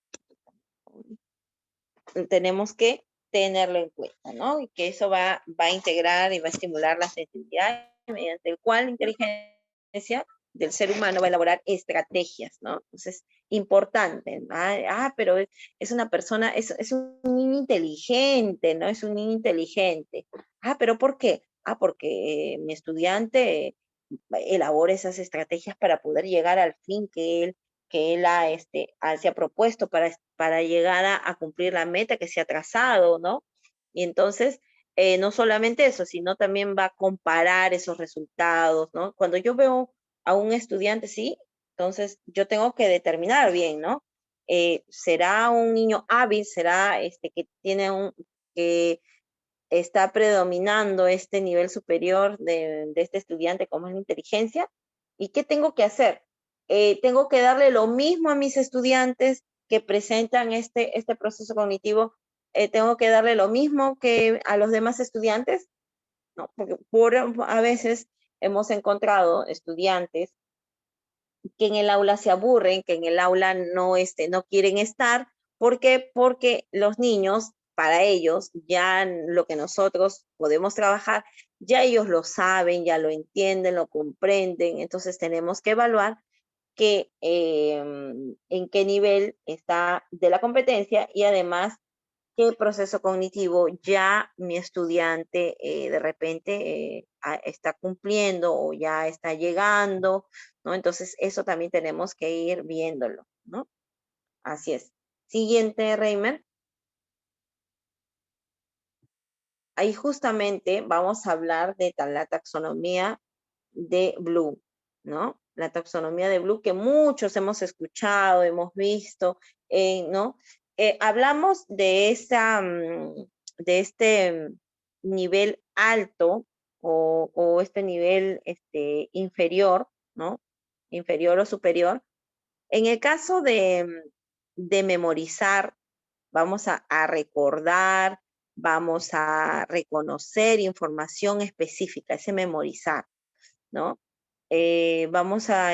tenerlo en cuenta, ¿no? Y que eso va a integrar y va a estimular la sensibilidad mediante el cual la inteligencia del ser humano va a elaborar estrategias, ¿no? Entonces, importante. Pero es una persona, es un niño inteligente, ¿no? Es un niño inteligente. ¿Pero por qué? Porque mi estudiante elabora esas estrategias para poder llegar al fin que él se ha propuesto para llegar a cumplir la meta que se ha trazado, ¿no? Y entonces, no solamente eso, sino también va a comparar esos resultados, ¿no? Cuando yo veo a un estudiante, sí, entonces yo tengo que determinar bien, ¿no? ¿Será un niño hábil? ¿Será que está predominando este nivel superior de este estudiante como es la inteligencia? ¿Y qué tengo que hacer? Tengo que darle lo mismo a mis estudiantes que presentan este proceso cognitivo, tengo que darle lo mismo que a los demás estudiantes, ¿no? Porque a veces hemos encontrado estudiantes que en el aula se aburren, que en el aula no quieren estar. ¿Por qué? Porque los niños, para ellos, ya lo que nosotros podemos trabajar, ya ellos lo saben, ya lo entienden, lo comprenden. Entonces tenemos que evaluar en qué nivel está de la competencia y además qué proceso cognitivo ya mi estudiante de repente está cumpliendo o ya está llegando, ¿no? Entonces, eso también tenemos que ir viéndolo, ¿no? Así es. Siguiente, Reimer. Ahí justamente vamos a hablar de la taxonomía de Bloom, ¿no? La taxonomía de Bloom que muchos hemos escuchado, hemos visto, ¿no? Hablamos de este nivel alto o este nivel inferior, ¿no? Inferior o superior. En el caso de memorizar, vamos a recordar, vamos a reconocer información específica, ese memorizar, ¿no? Vamos a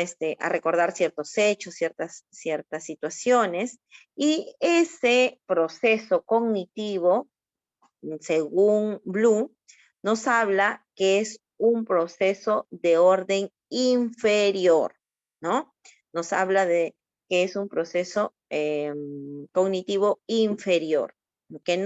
recordar ciertos hechos, ciertas situaciones, y ese proceso cognitivo, según Bloom, nos habla que es un proceso de orden inferior, ¿no? Nos habla de que es un proceso cognitivo inferior, que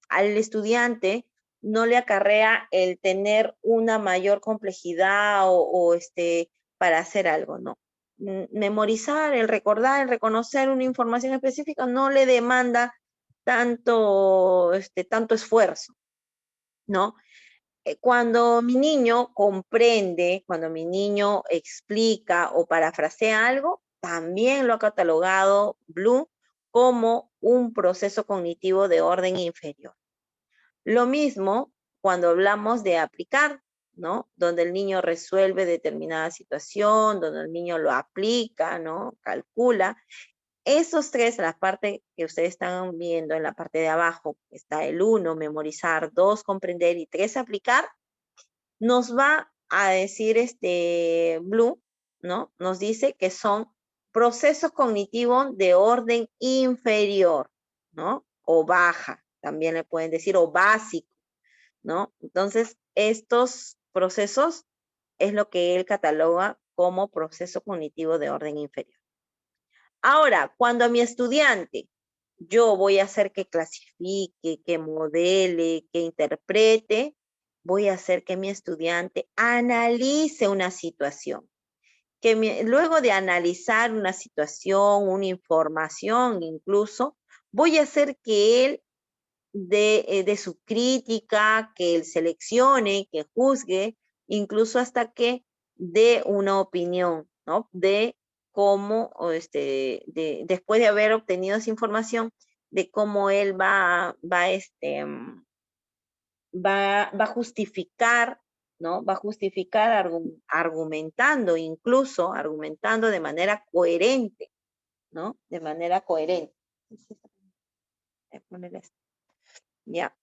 al estudiante no le acarrea el tener una mayor complejidad para hacer algo, ¿no? Memorizar, el recordar, el reconocer una información específica no le demanda tanto esfuerzo, ¿no? Cuando mi niño comprende, cuando mi niño explica o parafrasea algo, también lo ha catalogado Bloom como un proceso cognitivo de orden inferior. Lo mismo cuando hablamos de aplicar, ¿no? Donde el niño resuelve determinada situación, donde el niño lo aplica, ¿no? Calcula. Esos tres, la parte que ustedes están viendo en la parte de abajo, está el 1, memorizar, 2, comprender y 3, aplicar, nos va a decir Blue, ¿no? Nos dice que son procesos cognitivos de orden inferior, ¿no? O baja, también le pueden decir, o básico, ¿no? Entonces, estos procesos es lo que él cataloga como proceso cognitivo de orden inferior. Ahora, cuando a mi estudiante yo voy a hacer que clasifique, que modele, que interprete, voy a hacer que mi estudiante analice una situación. Luego de analizar una situación, una información incluso, voy a hacer que él de su crítica, que él seleccione, que juzgue, incluso hasta que dé una opinión, ¿no? De cómo, después de haber obtenido esa información, de cómo él va a justificar, ¿no? Va a justificar argumentando, incluso argumentando de manera coherente, ¿no? De manera coherente. Voy a poner esto. Ya.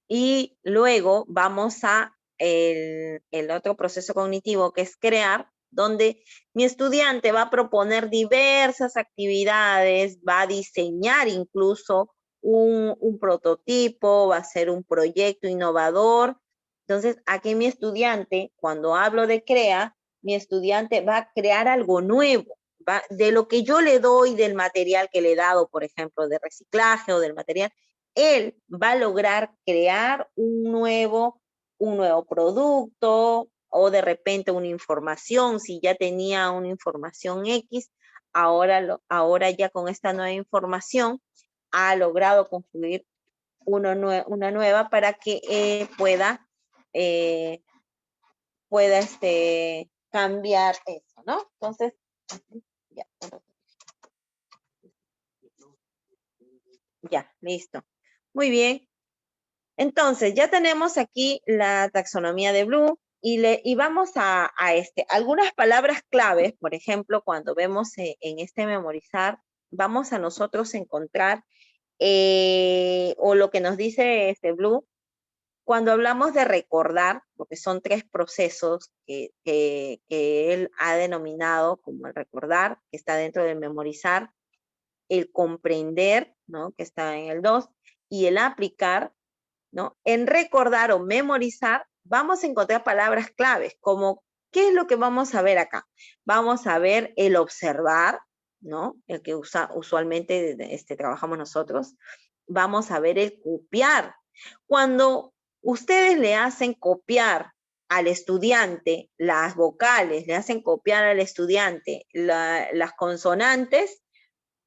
Y luego vamos a el otro proceso cognitivo, que es crear, donde mi estudiante va a proponer diversas actividades, va a diseñar incluso un prototipo, va a hacer un proyecto innovador. Entonces, aquí mi estudiante, cuando hablo de crea, mi estudiante va a crear algo nuevo, de lo que yo le doy, del material que le he dado, por ejemplo, de reciclaje o del material, él va a lograr crear un nuevo producto o de repente una información. Si ya tenía una información X, ahora ya con esta nueva información ha logrado construir una nueva para que pueda cambiar eso, ¿no? Entonces, ya, listo. Muy bien. Entonces, ya tenemos aquí la taxonomía de Blue y vamos a algunas palabras claves, por ejemplo, cuando vemos en memorizar, vamos a nosotros encontrar, o lo que nos dice Blue, cuando hablamos de recordar, porque son 3 procesos que él ha denominado como el recordar, que está dentro del memorizar, el comprender, ¿no? Que está en el 2, y el aplicar, ¿no? En recordar o memorizar, vamos a encontrar palabras claves, como, ¿qué es lo que vamos a ver acá? Vamos a ver el observar, ¿no? El que usualmente trabajamos nosotros. Vamos a ver el copiar. Cuando ustedes le hacen copiar al estudiante las vocales, le hacen copiar al estudiante las consonantes,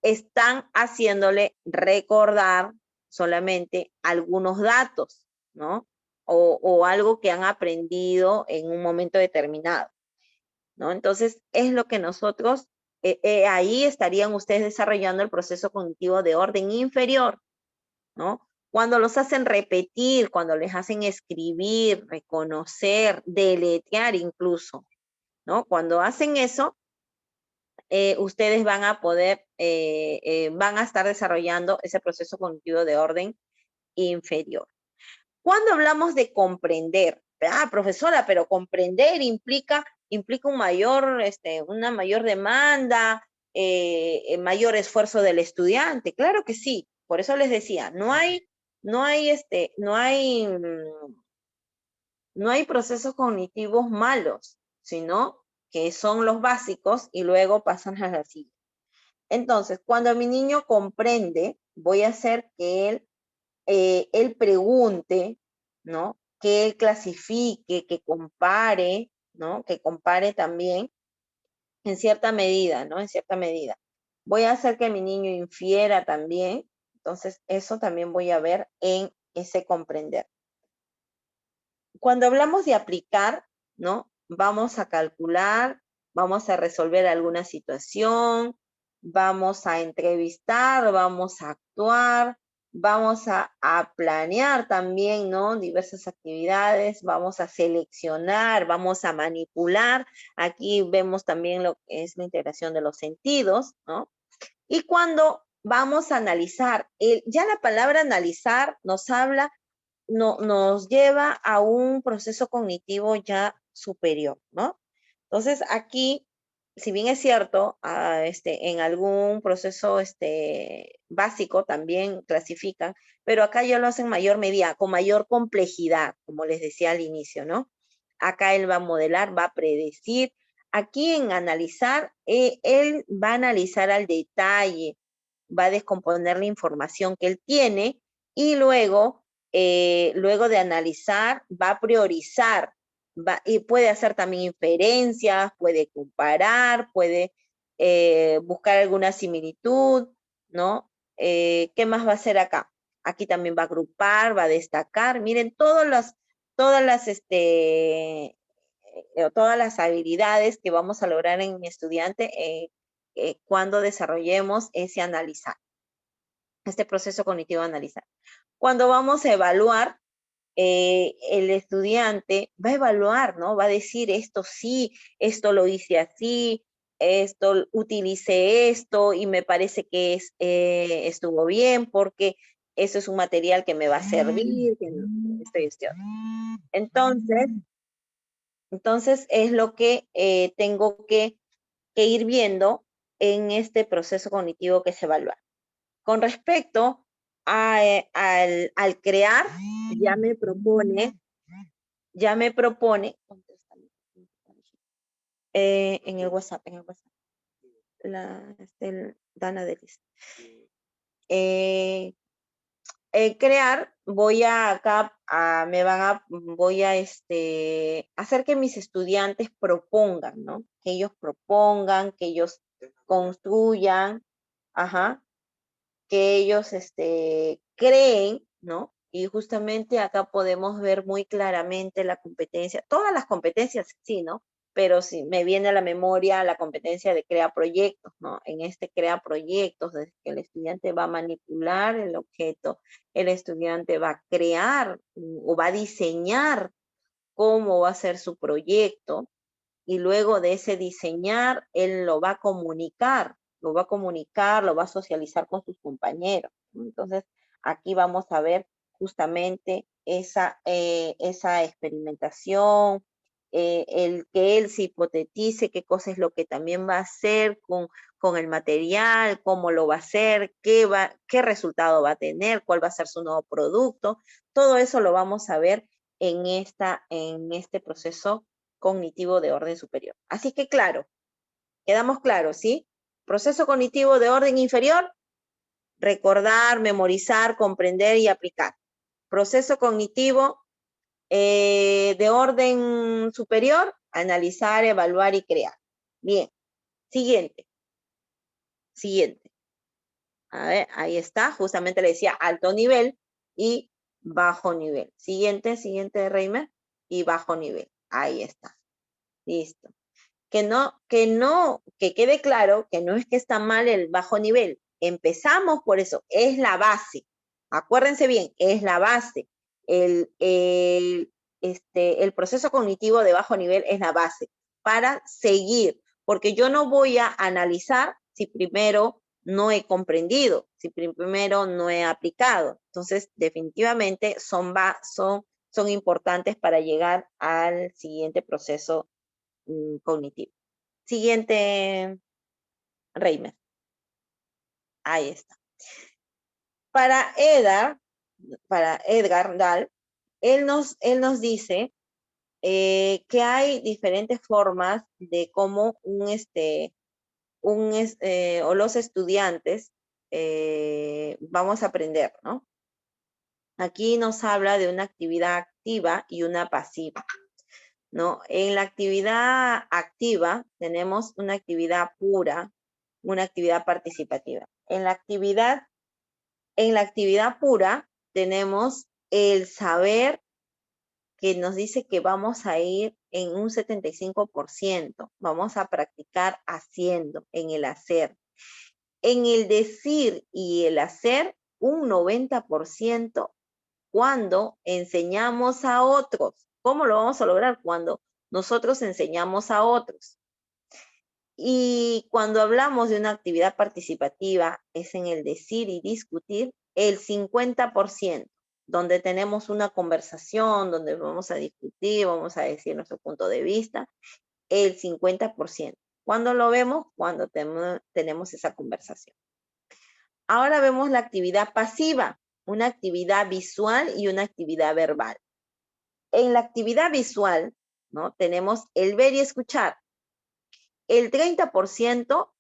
están haciéndole recordar solamente algunos datos, ¿no? O algo que han aprendido en un momento determinado, ¿no? Entonces, es lo que nosotros, ahí estarían ustedes desarrollando el proceso cognitivo de orden inferior, ¿no? Cuando los hacen repetir, cuando les hacen escribir, reconocer, deletrear incluso, ¿no? Cuando hacen eso, ustedes van a poder, van a estar desarrollando ese proceso cognitivo de orden inferior. Cuando hablamos de comprender, profesora, pero comprender implica una mayor demanda, mayor esfuerzo del estudiante. Claro que sí. Por eso les decía, no hay procesos cognitivos malos, sino que son los básicos y luego pasan a la siguiente. Entonces, cuando mi niño comprende, voy a hacer que él pregunte, ¿no? Que él clasifique, que compare, ¿no? Que compare también en cierta medida, ¿no? En cierta medida. Voy a hacer que mi niño infiera también. Entonces, eso también voy a ver en ese comprender. Cuando hablamos de aplicar, ¿no? Vamos a calcular, vamos a resolver alguna situación, vamos a entrevistar, vamos a actuar, vamos a planear también, ¿no? Diversas actividades, vamos a seleccionar, vamos a manipular. Aquí vemos también lo que es la integración de los sentidos, ¿no? Y cuando vamos a analizar, ya la palabra analizar nos habla, nos lleva a un proceso cognitivo ya superior, ¿no? Entonces aquí, si bien es cierto, en algún proceso básico también clasifican, pero acá ya lo hacen mayor medida, con mayor complejidad, como les decía al inicio, ¿no? Acá él va a modelar, va a predecir. Aquí en analizar, él va a analizar al detalle, va a descomponer la información que él tiene y luego de analizar, va a priorizar y puede hacer también inferencias, puede comparar, puede buscar alguna similitud, ¿no? ¿Qué más va a hacer acá? Aquí también va a agrupar, va a destacar. Miren, todas las habilidades que vamos a lograr en mi estudiante cuando desarrollemos ese analizar, este proceso cognitivo de analizar. Cuando vamos a evaluar, el estudiante va a evaluar, ¿no? Va a decir esto sí, esto lo hice así, esto utilicé esto y me parece que estuvo bien porque eso es un material que me va a servir, que esto. Entonces es lo que tengo que ir viendo en este proceso cognitivo que se evalúa. Con respecto al crear, ya me propone en el WhatsApp, Dana Delis. Crear, voy a acá, voy a hacer que mis estudiantes propongan, ¿no? Que ellos propongan, que ellos construyan, ajá, que ellos creen, ¿no? Y justamente acá podemos ver muy claramente la competencia, todas las competencias, sí, ¿no? Pero sí me viene a la memoria la competencia de crear proyectos, ¿no? En crea proyectos, desde que el estudiante va a manipular el objeto, el estudiante va a crear o va a diseñar cómo va a ser su proyecto, y luego de ese diseñar, él lo va a comunicar, lo va a socializar con sus compañeros. Entonces, aquí vamos a ver justamente esa experimentación, el que él se hipotetice qué cosa es lo que también va a hacer con el material, cómo lo va a hacer, qué resultado va a tener, cuál va a ser su nuevo producto. Todo eso lo vamos a ver en este proceso cognitivo de orden superior. Así que claro, quedamos claros, ¿sí? Proceso cognitivo de orden inferior, recordar, memorizar, comprender y aplicar. Proceso cognitivo de orden superior, analizar, evaluar y crear. Bien, siguiente. A ver, ahí está, justamente le decía alto nivel y bajo nivel. Siguiente, Reimer, y bajo nivel. Ahí está. Listo. Que quede claro que no es que está mal el bajo nivel. Empezamos por eso, es la base. Acuérdense bien, es la base. El proceso cognitivo de bajo nivel es la base para seguir, porque yo no voy a analizar si primero no he comprendido, si primero no he aplicado. Entonces, definitivamente son importantes para llegar al siguiente proceso cognitivo. Siguiente, Reimer. Ahí está. Para Edgar Dahl, él nos dice que hay diferentes formas de cómo o los estudiantes vamos a aprender, ¿no? Aquí nos habla de una actividad activa y una pasiva, ¿no? En la actividad activa tenemos una actividad pura, una actividad participativa. En la actividad pura tenemos el saber que nos dice que vamos a ir en un 75%, vamos a practicar haciendo, en el hacer. En el decir y el hacer un 90% cuando enseñamos a otros. ¿Cómo lo vamos a lograr? Cuando nosotros enseñamos a otros. Y cuando hablamos de una actividad participativa, es en el decir y discutir, el 50%, donde tenemos una conversación, donde vamos a discutir, vamos a decir nuestro punto de vista, el 50%. ¿Cuándo lo vemos? Cuando tenemos esa conversación. Ahora vemos la actividad pasiva, una actividad visual y una actividad verbal. En la actividad visual, ¿no? Tenemos el ver y escuchar. El 30%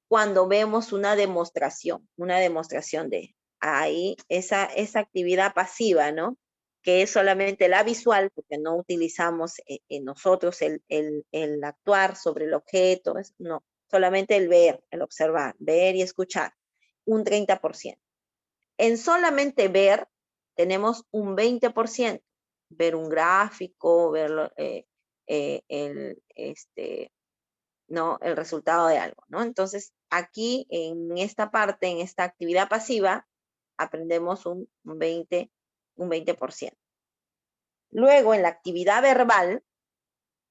cuando vemos una demostración de ahí, esa actividad pasiva, ¿no? Que es solamente la visual, porque no utilizamos en nosotros el actuar sobre el objeto, no, solamente el ver, el observar, ver y escuchar, un 30%. En solamente ver, tenemos un 20%, ver un gráfico, ver ¿no? El resultado de algo, ¿no? Entonces, aquí en esta parte, en esta actividad pasiva, aprendemos un 20%. Luego, en la actividad verbal,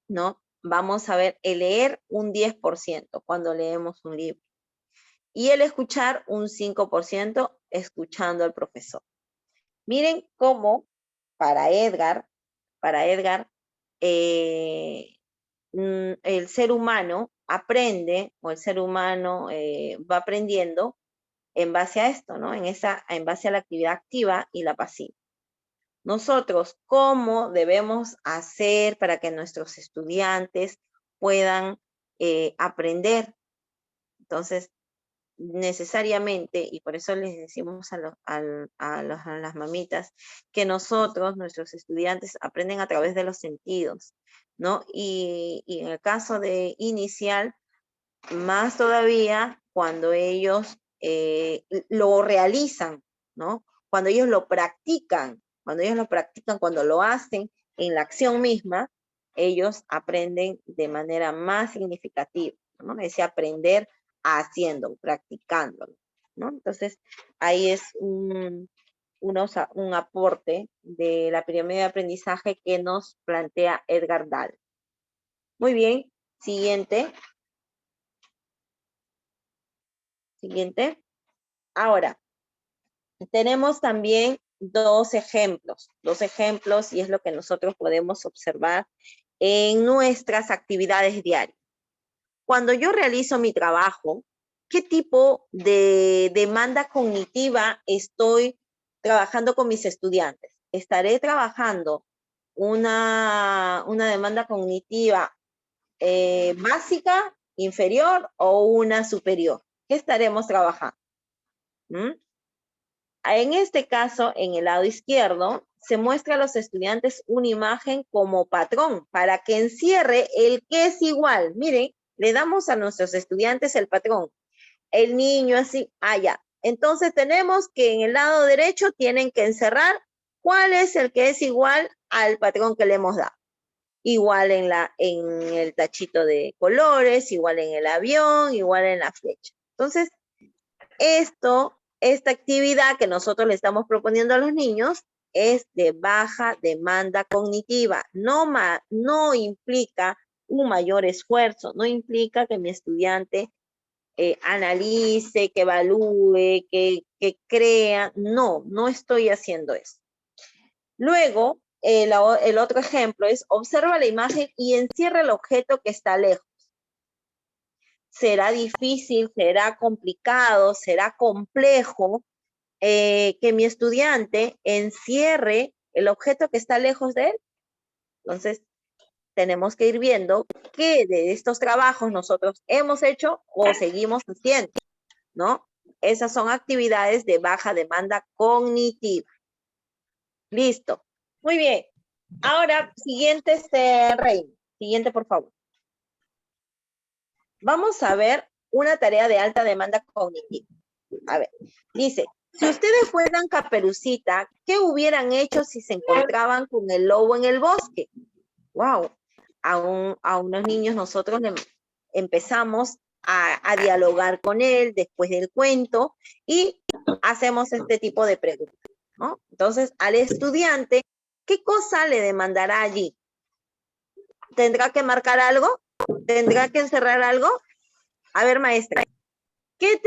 ¿no? Vamos a ver el leer un 10% cuando leemos un libro. Y el escuchar un 5% escuchando al profesor. Miren cómo para Edgar, el ser humano aprende, o el ser humano va aprendiendo en base a esto, ¿no? En base a la actividad activa y la pasiva. Nosotros, ¿cómo debemos hacer para que nuestros estudiantes puedan aprender? Entonces, necesariamente, y por eso les decimos a las mamitas, que nosotros, nuestros estudiantes, aprenden a través de los sentidos, ¿no? Y en el caso de inicial, más todavía cuando ellos lo realizan, ¿no? Cuando ellos lo practican, cuando lo hacen en la acción misma, ellos aprenden de manera más significativa, ¿no? Ese aprender haciendo, practicándolo, ¿no? Entonces, ahí es un aporte de la pirámide de aprendizaje que nos plantea Edgar Dahl. Muy bien, siguiente. Ahora, tenemos también dos ejemplos, y es lo que nosotros podemos observar en nuestras actividades diarias. Cuando yo realizo mi trabajo, ¿qué tipo de demanda cognitiva estoy trabajando con mis estudiantes? ¿Estaré trabajando una demanda cognitiva básica, inferior o una superior? ¿Qué estaremos trabajando? En este caso, en el lado izquierdo, se muestra a los estudiantes una imagen como patrón para que encierre el que es igual. Miren, le damos a nuestros estudiantes el patrón. El niño así, ya. Entonces tenemos que en el lado derecho tienen que encerrar cuál es el que es igual al patrón que le hemos dado. Igual en el tachito de colores, igual en el avión, igual en la flecha. Entonces, esta actividad que nosotros le estamos proponiendo a los niños es de baja demanda cognitiva. No implica un mayor esfuerzo, no implica que mi estudiante analice, que evalúe, que crea. No estoy haciendo eso. Luego, el otro ejemplo es observa la imagen y encierra el objeto que está lejos. Será difícil, será complicado, será complejo que mi estudiante encierre el objeto que está lejos de él. Entonces, tenemos que ir viendo qué de estos trabajos nosotros hemos hecho o seguimos haciendo, ¿no? Esas son actividades de baja demanda cognitiva. Listo. Muy bien. Ahora, siguiente, Reina. Siguiente, por favor. Vamos a ver una tarea de alta demanda cognitiva. A ver, dice, si ustedes fueran Caperucita, ¿qué hubieran hecho si se encontraban con el lobo en el bosque? Wow, a unos niños nosotros empezamos a dialogar con él después del cuento y hacemos este tipo de preguntas, ¿no? Entonces, al estudiante, ¿qué cosa le demandará allí? ¿Tendrá que marcar algo? ¿Tendrá que encerrar algo? A ver, maestra, ¿qué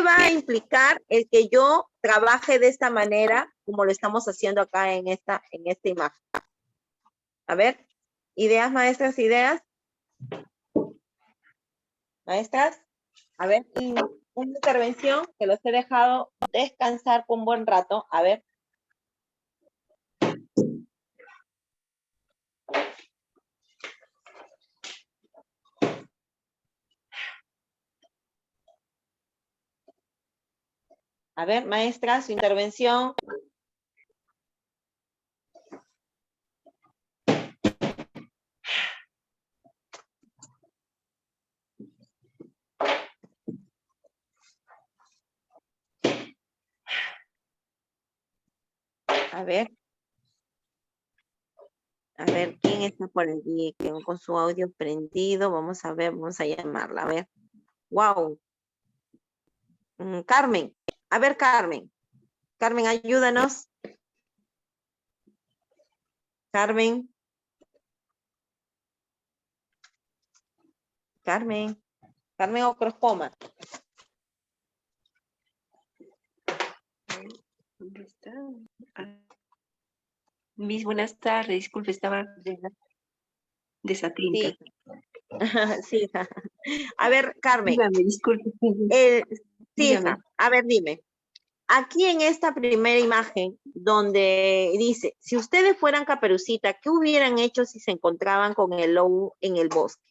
va a implicar el que yo trabaje de esta manera, como lo estamos haciendo acá en esta imagen? A ver, ideas, maestras, ideas. Maestras, a ver, y una intervención que los he dejado descansar por un buen rato. A ver. A ver, maestra, su intervención. A ver. A ver, ¿quién está por allí? Con su audio prendido. Vamos a ver, vamos a llamarla. A ver. Wow. Carmen. A ver, Carmen. Carmen, ayúdanos. Carmen. Carmen. Carmen Ocroscoma. ¿Dónde está? Mis buenas tardes, disculpe, estaba desatenta. Sí. Sí. A ver, Carmen. Dígame, disculpe. Sí, Dígame. a ver, dime. Aquí en esta primera imagen, donde dice, si ustedes fueran Caperucita, ¿qué hubieran hecho si se encontraban con el lobo en el bosque?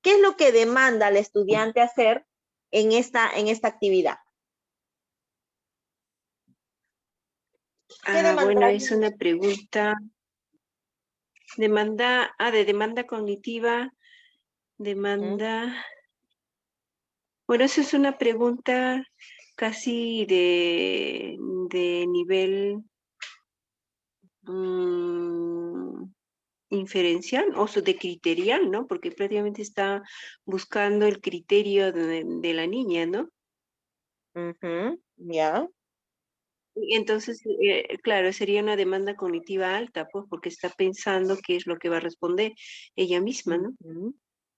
¿Qué es lo que demanda al estudiante hacer en esta actividad? Bueno, es una pregunta. De demanda cognitiva, demanda. Bueno, eso es una pregunta casi de nivel inferencial o de criterial, ¿no? Porque prácticamente está buscando el criterio de la niña, ¿no? Ya. Entonces, claro, sería una demanda cognitiva alta, pues, porque está pensando qué es lo que va a responder ella misma, ¿no?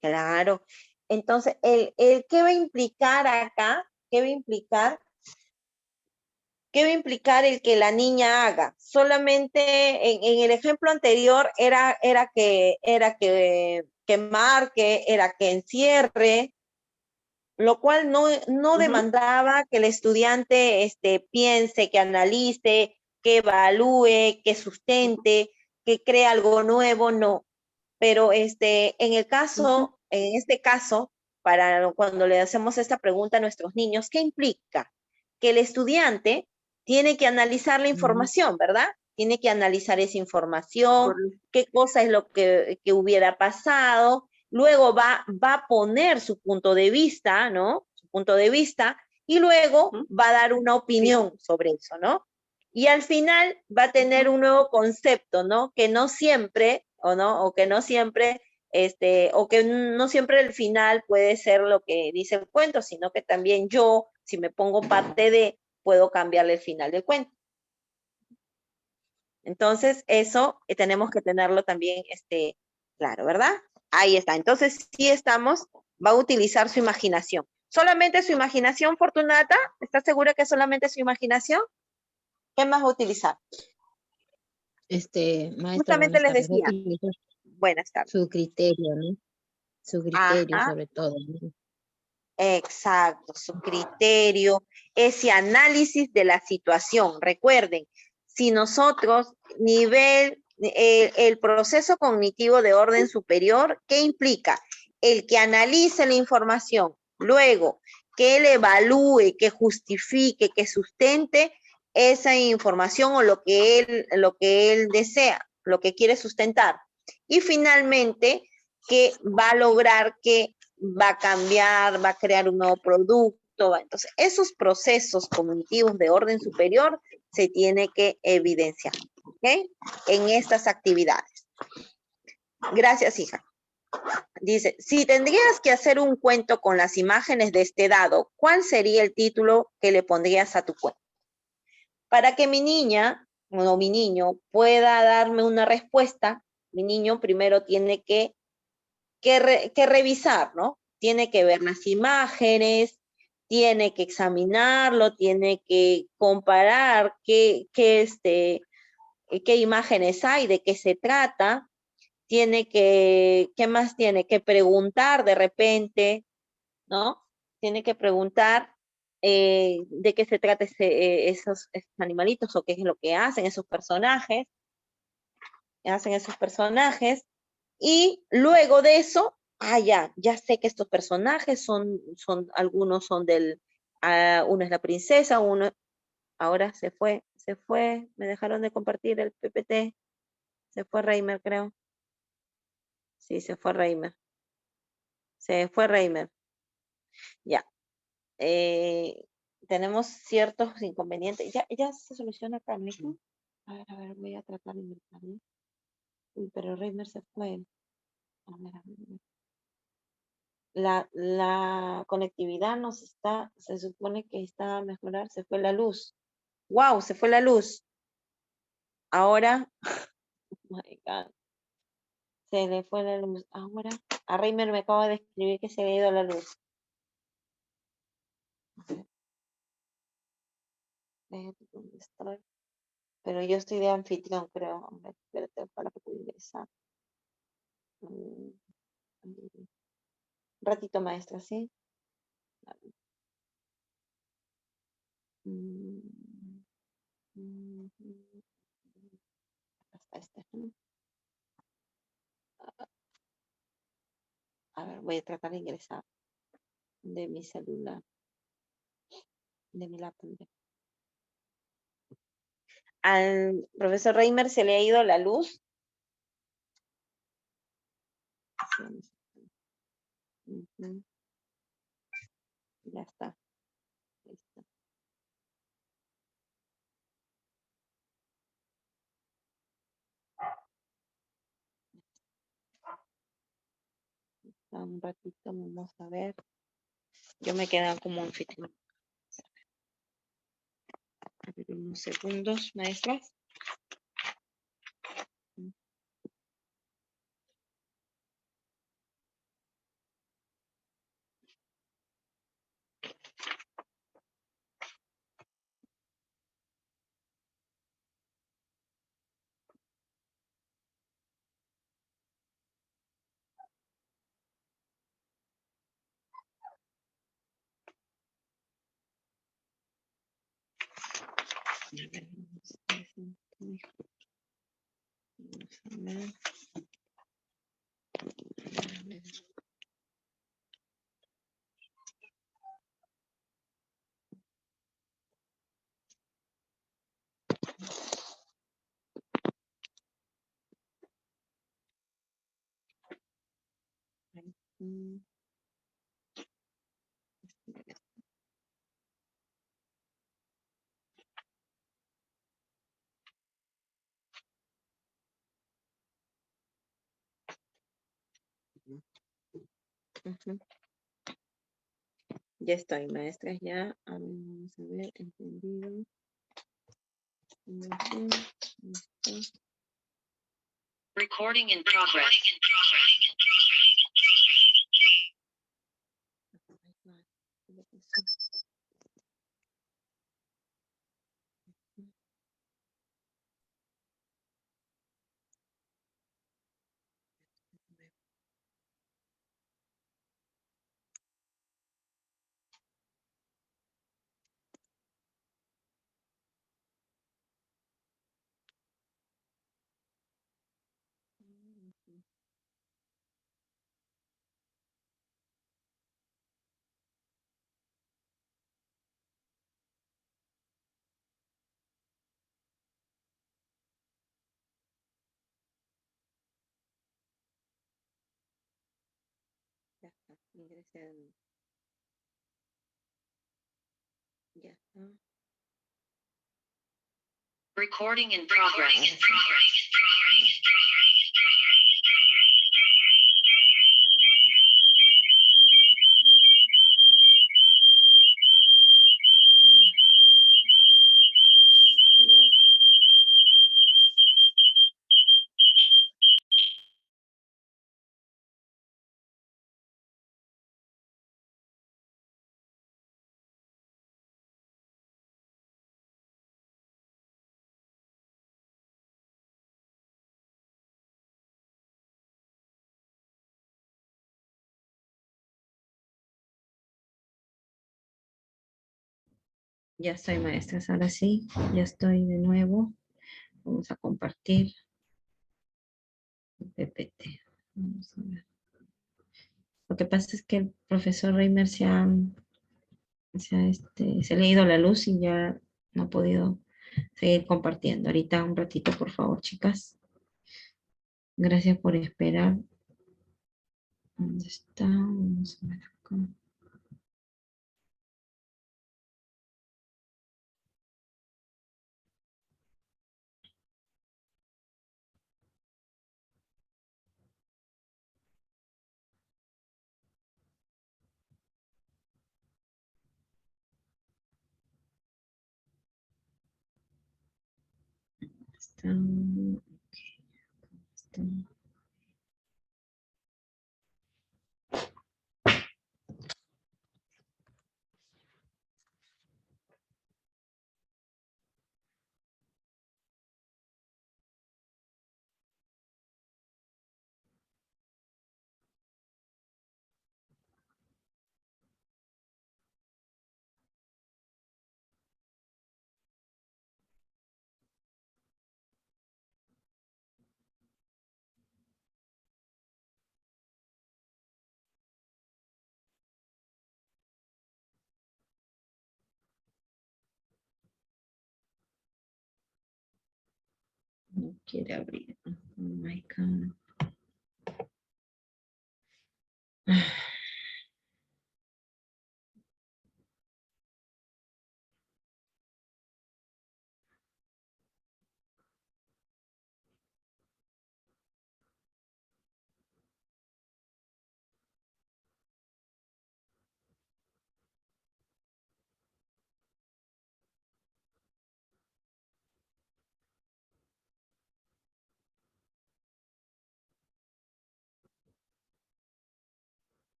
Claro. Entonces, ¿qué va a implicar acá? ¿Qué va a implicar? ¿Qué va a implicar el que la niña haga? Solamente en el ejemplo anterior era que marque, era que encierre, lo cual no demandaba que el estudiante piense, que analice, que evalúe, que sustente, que cree algo nuevo, no. Pero en este caso, para cuando le hacemos esta pregunta a nuestros niños, ¿qué implica? Que el estudiante tiene que analizar la información, ¿verdad? Tiene que analizar esa información, qué cosa es lo que hubiera pasado, luego va a poner su punto de vista, ¿no? Su punto de vista, y luego va a dar una opinión sobre eso, ¿no? Y al final va a tener un nuevo concepto, ¿no? Que no siempre, o que no siempre el final puede ser lo que dice el cuento, sino que también yo, si me pongo parte de, puedo cambiarle el final del cuento. Entonces, eso tenemos que tenerlo también claro, ¿verdad? Ahí está. Entonces, sí va a utilizar su imaginación. ¿Solamente su imaginación, Fortunata? ¿Estás segura que solamente su imaginación? ¿Qué más va a utilizar? Maestra, Justamente les decía. Buenas tardes. Su criterio, ¿no? Su criterio sobre todo, ¿no? Exacto, su criterio, ese análisis de la situación. Recuerden, si nosotros, el proceso cognitivo de orden superior, ¿qué implica? El que analice la información, luego que él evalúe, que justifique, que sustente esa información o lo que él desea, lo que quiere sustentar. Y finalmente, que va a lograr que va a cambiar, va a crear un nuevo producto. Entonces, esos procesos cognitivos de orden superior se tiene que evidenciar, ¿ok? En estas actividades. Gracias, hija. Dice, si tendrías que hacer un cuento con las imágenes de este dado, ¿cuál sería el título que le pondrías a tu cuento? Para que mi niña o mi niño pueda darme una respuesta, mi niño primero tiene que revisar, ¿no? Tiene que ver las imágenes, tiene que examinarlo, tiene que comparar qué imágenes hay, de qué se trata, tiene que, ¿qué más tiene? Que preguntar de repente, ¿no? Tiene que preguntar de qué se trata esos animalitos o qué es lo que hacen esos personajes, y luego de eso, ya sé que estos personajes algunos son uno es la princesa, uno, ahora se fue, me dejaron de compartir el PPT, se fue Reimer, creo. Sí, se fue Reimer. Ya. Tenemos ciertos inconvenientes. Ya se soluciona acá, ¿no? A ver, voy a tratar de inventarlo. Uy, pero Reimer se fue. A ver. La conectividad se supone que está a mejorar, se fue la luz. ¡Wow! Se fue la luz. Ahora, oh my God, se le fue la luz. Ahora, a Reimer me acaba de escribir que se le ha ido la luz. Espérate, ¿dónde estoy? Pero yo estoy de anfitrión, creo. A ver, espérate, para que pueda ingresar. Un ratito, maestra, ¿sí? Mm, mm, Hasta este. A ver, voy a tratar de ingresar de mi celular, de mi laptop. Al profesor Reimer se le ha ido la luz. Ujú. Ya está. Listo. Un ratito, vamos a ver. Yo me quedo como anfitrión. A ver, unos segundos, maestras. Ujú. Ya estoy, maestras, ya. A ver, vamos a ver, entendido. Ujú. Listo. Recording in progress. Ya está, ingresé. Ya está. Recording in progress. Ya estoy, maestras, ahora sí, ya estoy de nuevo. Vamos a compartir el PPT. Vamos a ver. Lo que pasa es que el profesor Reimer se ha ido la luz y ya no ha podido seguir compartiendo. Ahorita un ratito, por favor, chicas. Gracias por esperar. ¿Dónde está? Vamos a ver acá. Está, ok, está. No quiere abrir. Oh my God.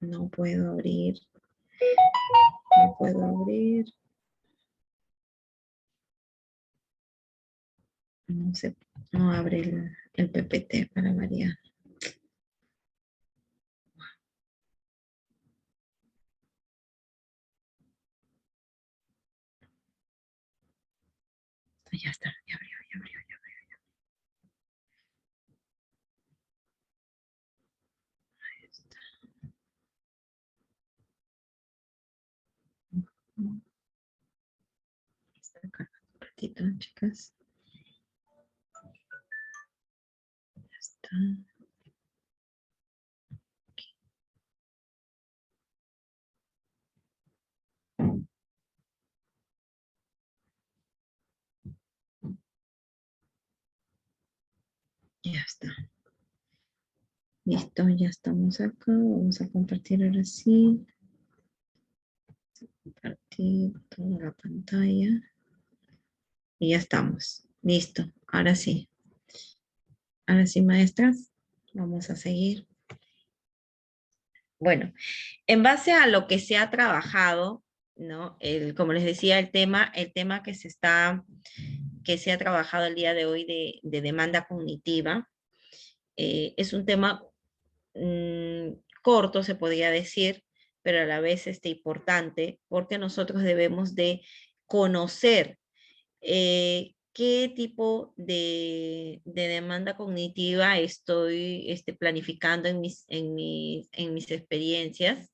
No puedo abrir. No puedo abrir. No se, no abre el PPT para variar. Ya está, ya abrió, ya abrió, ya abrió. Ahí está. Está cargando un ratito, chicas. Ya está. Ya está. Listo, ya estamos acá. Vamos a compartir ahora sí. Compartir toda la pantalla. Y ya estamos. Listo. Ahora sí. Ahora sí, maestras. Vamos a seguir. Bueno, en base a lo que se ha trabajado, ¿no? Como les decía, el tema que se ha trabajado el día de hoy de demanda cognitiva, es un tema corto, se podría decir, pero a la vez importante, porque nosotros debemos de conocer qué tipo de demanda cognitiva estoy planificando en mis experiencias,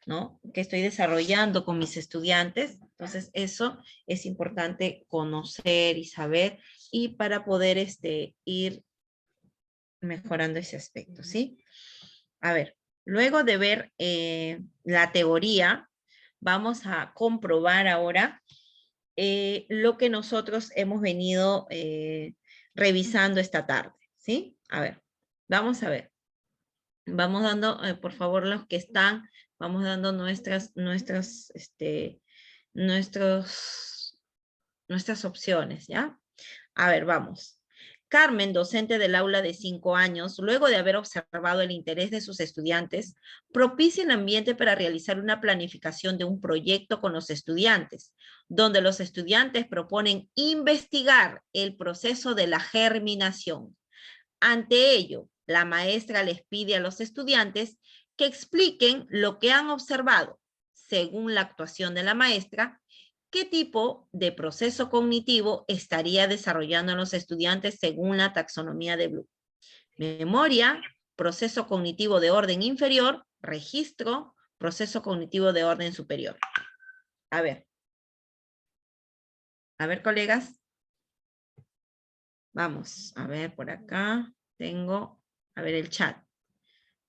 ¿no? Que estoy desarrollando con mis estudiantes. Entonces, eso es importante conocer y saber, y para poder ir mejorando ese aspecto, ¿sí? A ver, luego de ver la teoría, vamos a comprobar ahora lo que nosotros hemos venido revisando esta tarde, ¿sí? A ver, vamos a ver. Vamos dando, por favor, los que están, vamos dando nuestras opciones, ¿ya? A ver, vamos. Carmen, docente del aula de 5 años, luego de haber observado el interés de sus estudiantes, propicia el ambiente para realizar una planificación de un proyecto con los estudiantes, donde los estudiantes proponen investigar el proceso de la germinación. Ante ello, la maestra les pide a los estudiantes que expliquen lo que han observado. Según la actuación de la maestra, ¿qué tipo de proceso cognitivo estaría desarrollando los estudiantes según la taxonomía de Bloom? Memoria, proceso cognitivo de orden inferior, registro, proceso cognitivo de orden superior. A ver, colegas. Vamos, a ver, por acá tengo, a ver el chat.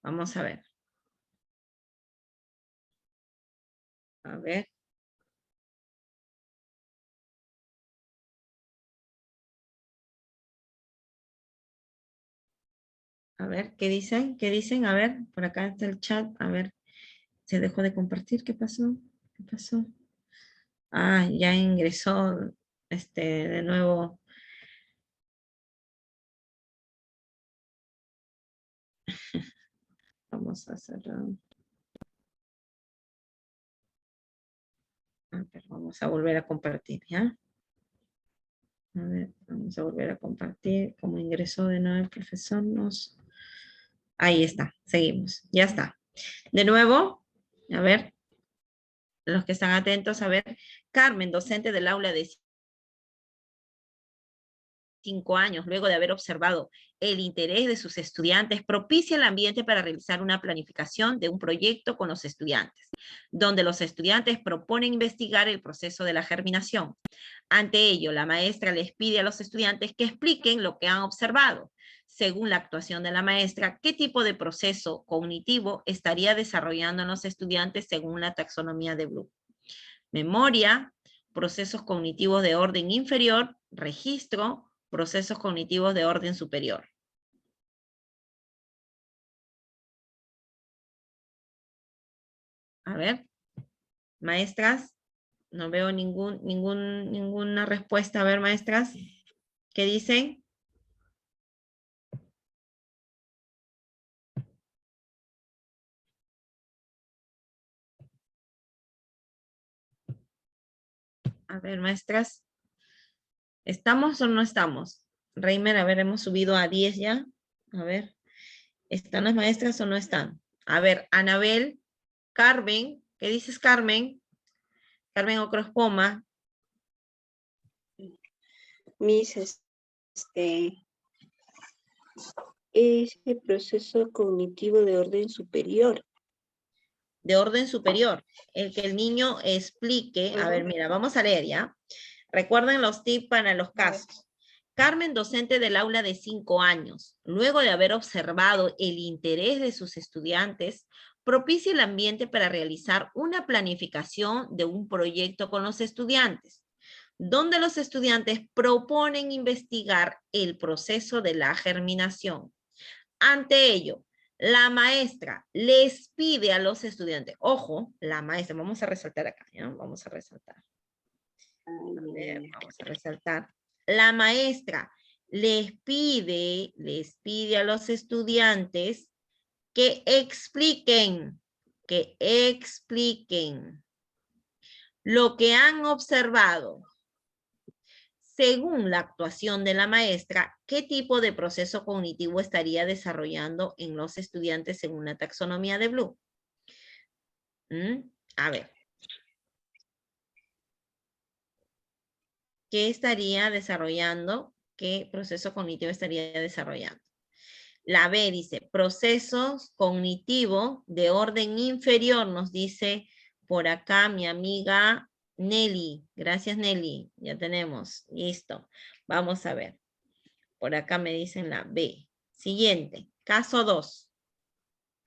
Vamos a ver. A ver. A ver, ¿qué dicen? ¿Qué dicen? A ver, por acá está el chat. A ver, ¿se dejó de compartir? ¿Qué pasó? ¿Qué pasó? Ah, ya ingresó de nuevo. Vamos a cerrar. A ver, vamos a volver a compartir, ¿ya? A ver, vamos a volver a compartir. Como ingresó de nuevo el profesor, ahí está, seguimos, ya está. De nuevo, a ver, los que están atentos, a ver, Carmen, docente del aula de 5 años, luego de haber observado el interés de sus estudiantes, propicia el ambiente para realizar una planificación de un proyecto con los estudiantes, donde los estudiantes proponen investigar el proceso de la germinación. Ante ello, la maestra les pide a los estudiantes que expliquen lo que han observado. Según la actuación de la maestra, ¿qué tipo de proceso cognitivo estaría desarrollando en los estudiantes según la taxonomía de Bloom? Memoria, procesos cognitivos de orden inferior, registro, procesos cognitivos de orden superior. A ver, maestras, no veo ninguna respuesta. A ver, maestras, ¿qué dicen? A ver, maestras, ¿estamos o no estamos? Reimer, a ver, hemos subido a 10 ya. A ver, ¿están las maestras o no están? A ver, Anabel, Carmen, ¿qué dices, Carmen? Carmen Ocrospoma. Miss, ese proceso cognitivo de orden superior. De orden superior, el que el niño explique. A ver, mira, vamos a leer, ¿ya? Recuerden los tips para los casos. Carmen, docente del aula de 5 años, luego de haber observado el interés de sus estudiantes, propicia el ambiente para realizar una planificación de un proyecto con los estudiantes, donde los estudiantes proponen investigar el proceso de la germinación. Ante ello, la maestra les pide a los estudiantes, ojo, la maestra, vamos a resaltar acá, ¿ya? Vamos a resaltar. A ver, vamos a resaltar. La maestra les pide a los estudiantes que expliquen lo que han observado. Según la actuación de la maestra, ¿qué tipo de proceso cognitivo estaría desarrollando en los estudiantes según la taxonomía de Bloom? A ver. ¿Qué estaría desarrollando? ¿Qué proceso cognitivo estaría desarrollando? La B dice, procesos cognitivos de orden inferior, nos dice por acá mi amiga Nelly. Gracias, Nelly. Ya tenemos. Listo. Vamos a ver. Por acá me dicen la B. Siguiente. Caso 2.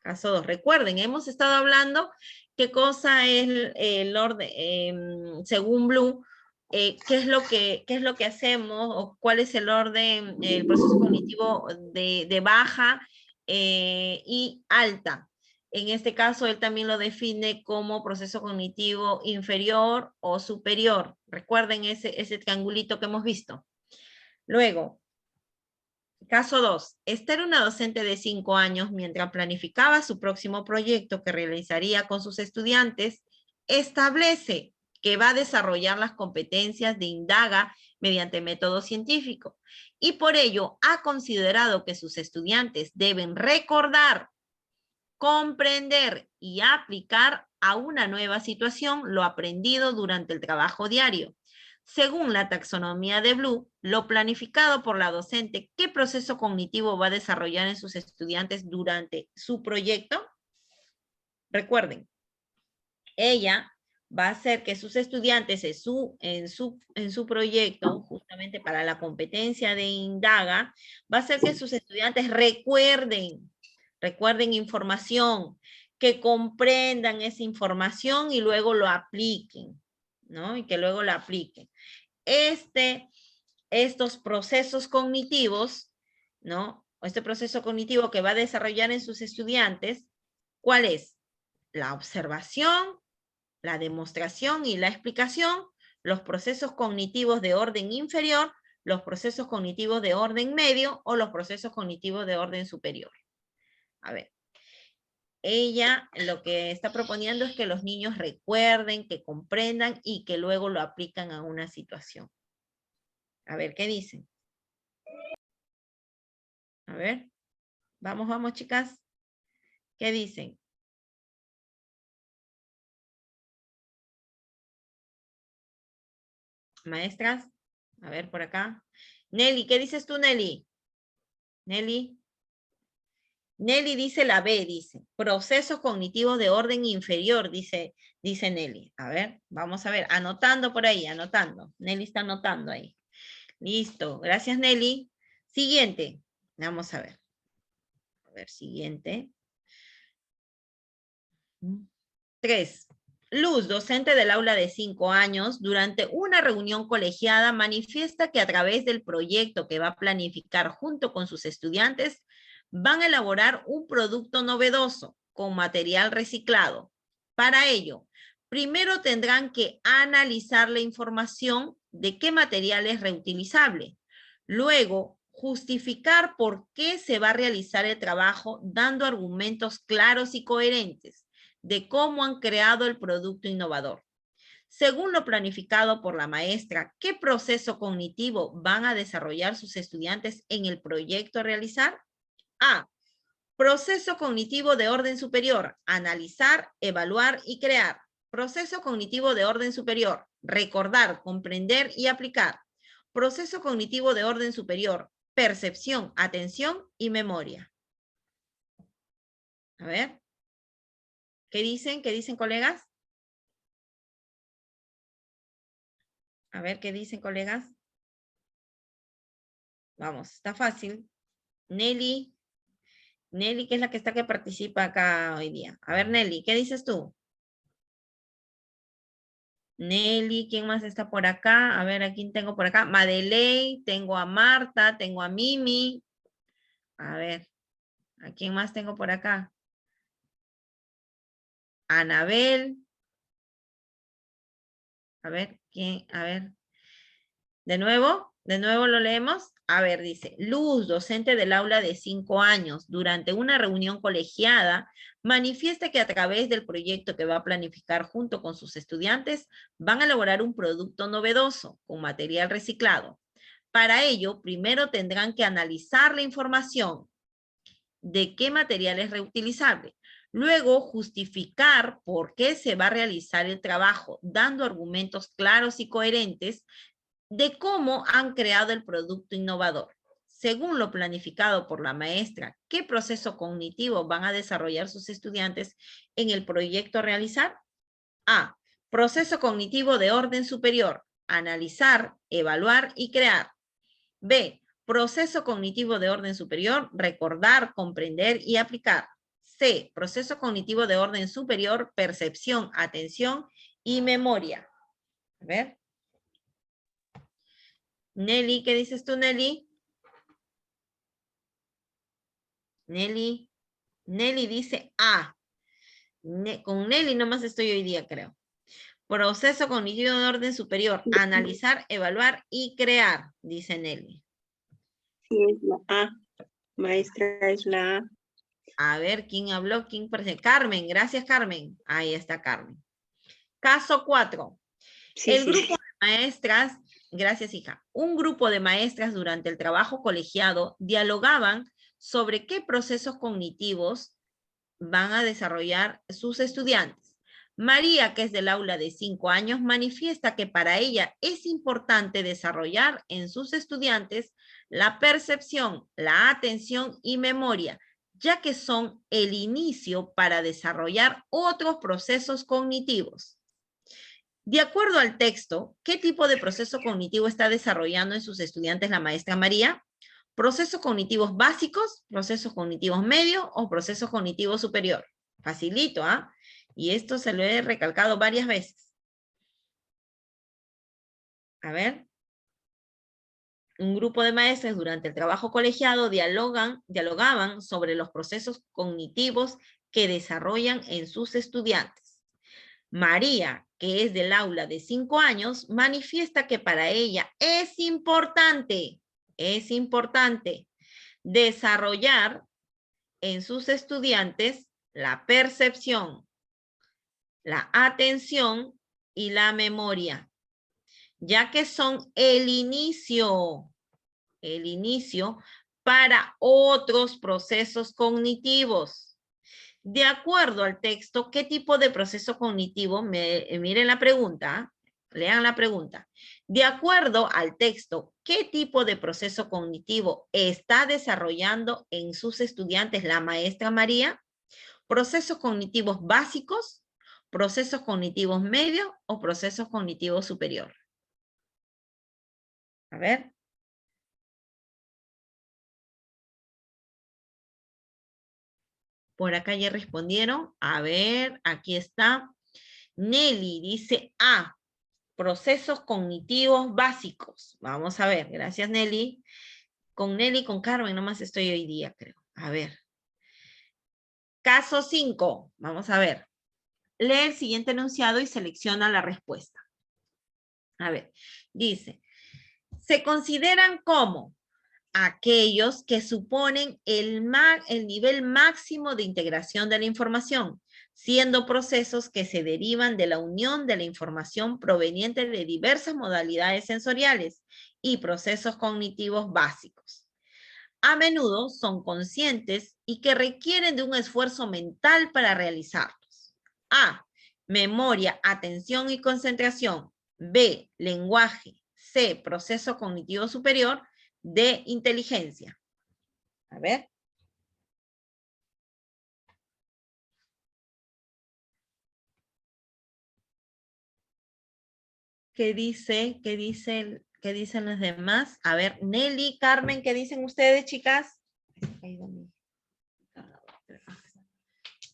Caso 2. Recuerden, hemos estado hablando qué cosa es el orden, según Bloom, ¿qué es lo que hacemos o cuál es el orden, el proceso cognitivo de baja y alta? En este caso, él también lo define como proceso cognitivo inferior o superior. Recuerden ese triangulito que hemos visto. Luego, caso 2. Esther, una docente de 5 años, mientras planificaba su próximo proyecto que realizaría con sus estudiantes, establece que va a desarrollar las competencias de indaga mediante método científico. Y por ello ha considerado que sus estudiantes deben recordar, comprender y aplicar a una nueva situación lo aprendido durante el trabajo diario. Según la taxonomía de Bloom, lo planificado por la docente, ¿qué proceso cognitivo va a desarrollar en sus estudiantes durante su proyecto? Recuerden, ella va a hacer que sus estudiantes en su proyecto, justamente para la competencia de indaga, va a hacer que sus estudiantes recuerden información, que comprendan esa información y luego lo apliquen, ¿no? Y que luego lo apliquen. Estos procesos cognitivos, ¿no? Este proceso cognitivo que va a desarrollar en sus estudiantes, ¿cuál es? La observación, la demostración y la explicación, los procesos cognitivos de orden inferior, los procesos cognitivos de orden medio o los procesos cognitivos de orden superior. A ver, ella lo que está proponiendo es que los niños recuerden, que comprendan y que luego lo aplican a una situación. A ver, ¿qué dicen? A ver, vamos, chicas. ¿Qué dicen? Maestras, a ver por acá. Nelly, ¿qué dices tú, Nelly? Nelly. Nelly dice la B, dice. Procesos cognitivos de orden inferior, dice Nelly. A ver, vamos a ver. Anotando por ahí, anotando. Nelly está anotando ahí. Listo. Gracias, Nelly. Siguiente. Vamos a ver. A ver, siguiente. 3. Luz, docente del aula de 5 años, durante una reunión colegiada manifiesta que a través del proyecto que va a planificar junto con sus estudiantes, van a elaborar un producto novedoso con material reciclado. Para ello, primero tendrán que analizar la información de qué material es reutilizable. Luego, justificar por qué se va a realizar el trabajo dando argumentos claros y coherentes de cómo han creado el producto innovador. Según lo planificado por la maestra, ¿qué proceso cognitivo van a desarrollar sus estudiantes en el proyecto a realizar? A. Proceso cognitivo de orden superior, analizar, evaluar y crear. Proceso cognitivo de orden superior, recordar, comprender y aplicar. Proceso cognitivo de orden superior, percepción, atención y memoria. A ver. ¿Qué dicen? ¿Qué dicen, colegas? A ver, ¿qué dicen, colegas? Vamos, está fácil. Nelly. Nelly, que es la que está que participa acá hoy día. A ver, Nelly, ¿qué dices tú? Nelly, ¿quién más está por acá? A ver, ¿a quién tengo por acá? Madeleine, tengo a Marta, tengo a Mimi. A ver, ¿a quién más tengo por acá? Anabel. A ver, ¿quién? A ver. ¿De nuevo lo leemos? A ver, dice, Luz, docente del aula de 5 años, durante una reunión colegiada, manifiesta que a través del proyecto que va a planificar junto con sus estudiantes, van a elaborar un producto novedoso con material reciclado. Para ello, primero tendrán que analizar la información de qué material es reutilizable. Luego, justificar por qué se va a realizar el trabajo, dando argumentos claros y coherentes de cómo han creado el producto innovador. Según lo planificado por la maestra, ¿qué proceso cognitivo van a desarrollar sus estudiantes en el proyecto a realizar? A. Proceso cognitivo de orden superior. Analizar, evaluar y crear. B. Proceso cognitivo de orden superior. Recordar, comprender y aplicar. C. Proceso cognitivo de orden superior. Percepción, atención y memoria. A ver. Nelly, ¿qué dices tú, Nelly? Nelly. Nelly dice A. Con Nelly nomás estoy hoy día, creo. Proceso cognitivo de orden superior. Analizar, evaluar y crear, dice Nelly. Sí, es la A. Maestra, es la A. A ver, ¿quién habló? ¿Quién parece? Carmen, gracias, Carmen. Ahí está Carmen. Caso 4. Sí, El sí. grupo de maestras, gracias, hija. Un grupo de maestras durante el trabajo colegiado dialogaban sobre qué procesos cognitivos van a desarrollar sus estudiantes. María, que es del aula de 5 años, manifiesta que para ella es importante desarrollar en sus estudiantes la percepción, la atención y memoria, ya que son el inicio para desarrollar otros procesos cognitivos. De acuerdo al texto, ¿qué tipo de proceso cognitivo está desarrollando en sus estudiantes la maestra María? ¿Procesos cognitivos básicos, procesos cognitivos medios o procesos cognitivos superior? Facilito, ¿ah? Y esto se lo he recalcado varias veces. A ver. Un grupo de maestras durante el trabajo colegiado dialogaban sobre los procesos cognitivos que desarrollan en sus estudiantes. María, que es del aula de 5 años, manifiesta que para ella es importante desarrollar en sus estudiantes la percepción, la atención y la memoria, ya que son el inicio para otros procesos cognitivos. De acuerdo al texto, ¿qué tipo de proceso cognitivo? Miren la pregunta, lean la pregunta. De acuerdo al texto, ¿qué tipo de proceso cognitivo está desarrollando en sus estudiantes la maestra María? ¿Procesos cognitivos básicos, procesos cognitivos medios o procesos cognitivos superior? A ver. Por acá ya respondieron. A ver, aquí está. Nelly dice A, procesos cognitivos básicos. Vamos a ver, gracias Nelly. Con Nelly y con Carmen nomás estoy hoy día, creo. A ver. Caso 5, vamos a ver. Lee el siguiente enunciado y selecciona la respuesta. A ver, dice, se consideran como aquellos que suponen el nivel máximo de integración de la información, siendo procesos que se derivan de la unión de la información proveniente de diversas modalidades sensoriales y procesos cognitivos básicos. A menudo son conscientes y que requieren de un esfuerzo mental para realizarlos. A, memoria, atención y concentración. B, lenguaje. C, proceso cognitivo superior. D, inteligencia. A ver. ¿Qué dicen los demás? A ver, Nelly, Carmen, ¿qué dicen ustedes, chicas?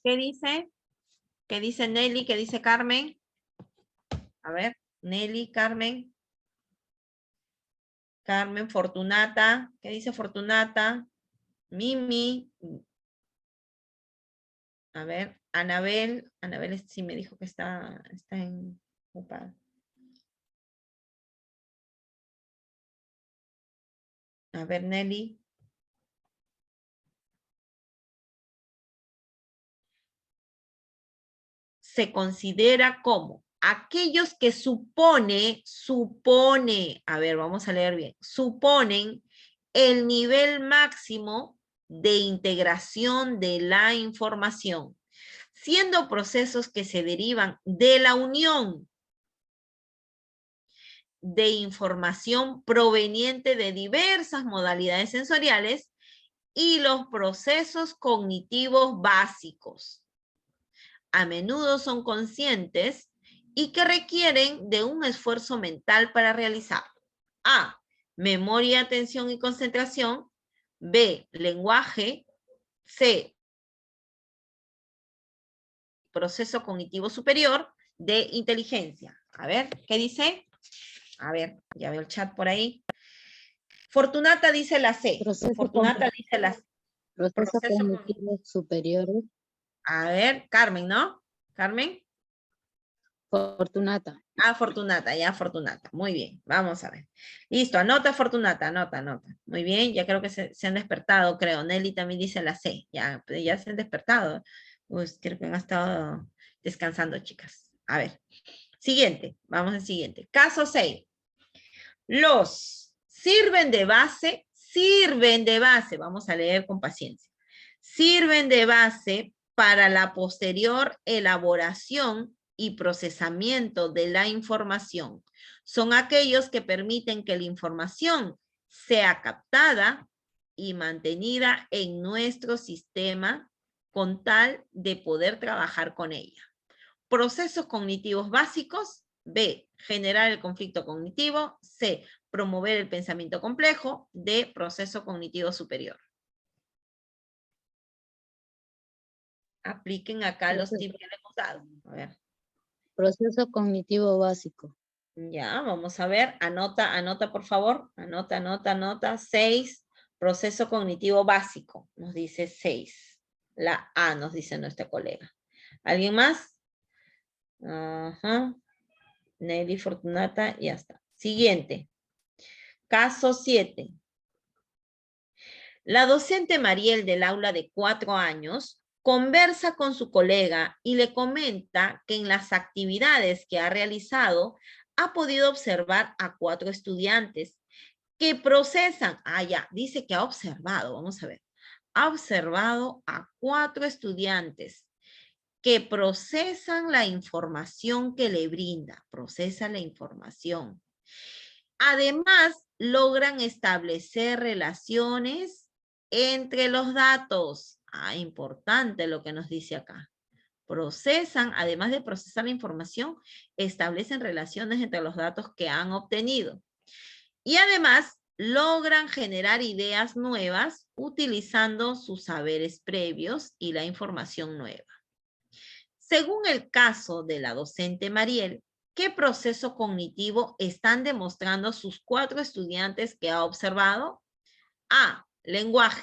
¿Qué dice? ¿Qué dice Nelly? ¿Qué dice Carmen? A ver, Nelly, Carmen. Carmen, Fortunata. ¿Qué dice Fortunata? Mimi. A ver, Anabel. Anabel sí me dijo que está ocupada. A ver, Nelly. Se considera como aquellos que supone, a ver, vamos a leer bien, suponen el nivel máximo de integración de la información, siendo procesos que se derivan de la unión de información proveniente de diversas modalidades sensoriales y los procesos cognitivos básicos. A menudo son conscientes y que requieren de un esfuerzo mental para realizarlo. A, memoria, atención y concentración. B, lenguaje. C, proceso cognitivo superior. D, inteligencia. A ver, ¿qué dice? A ver, ya veo el chat por ahí. Fortunata dice la C. Fortunata dice la C. Procesos cognitivos superiores. A ver, Carmen, ¿no? Carmen. Fortunata. Ah, Fortunata, ya Fortunata. Muy bien, vamos a ver. Listo, anota Fortunata, anota. Muy bien, ya creo que se han despertado, creo. Nelly también dice la C. Ya se han despertado. Pues creo que han estado descansando, chicas. A ver. Siguiente, vamos al siguiente. Caso 6. Los sirven de base, vamos a leer con paciencia. Sirven de base para la posterior elaboración y procesamiento de la información. Son aquellos que permiten que la información sea captada y mantenida en nuestro sistema con tal de poder trabajar con ella. Procesos cognitivos básicos. B, generar el conflicto cognitivo. C, promover el pensamiento complejo. D, proceso cognitivo superior. Apliquen acá los tips que le hemos dado. A ver. Proceso cognitivo básico. Ya, vamos a ver. Anota por favor. Anota. 6, proceso cognitivo básico. Nos dice 6. La A nos dice nuestra colega. ¿Alguien más? Ajá. Nelly, Fortunata, ya está. Siguiente. Caso 7. La docente Mariel del aula de 4 años conversa con su colega y le comenta que en las actividades que ha realizado ha podido observar a 4 estudiantes que procesan, dice que ha observado, vamos a ver, ha observado a 4 estudiantes que procesan la información que le brinda, procesan la información. Además, logran establecer relaciones entre los datos. Importante lo que nos dice acá. Procesan, además de procesar la información, establecen relaciones entre los datos que han obtenido. Y además, logran generar ideas nuevas utilizando sus saberes previos y la información nueva. Según el caso de la docente Mariel, ¿qué proceso cognitivo están demostrando sus 4 estudiantes que ha observado? A, lenguaje.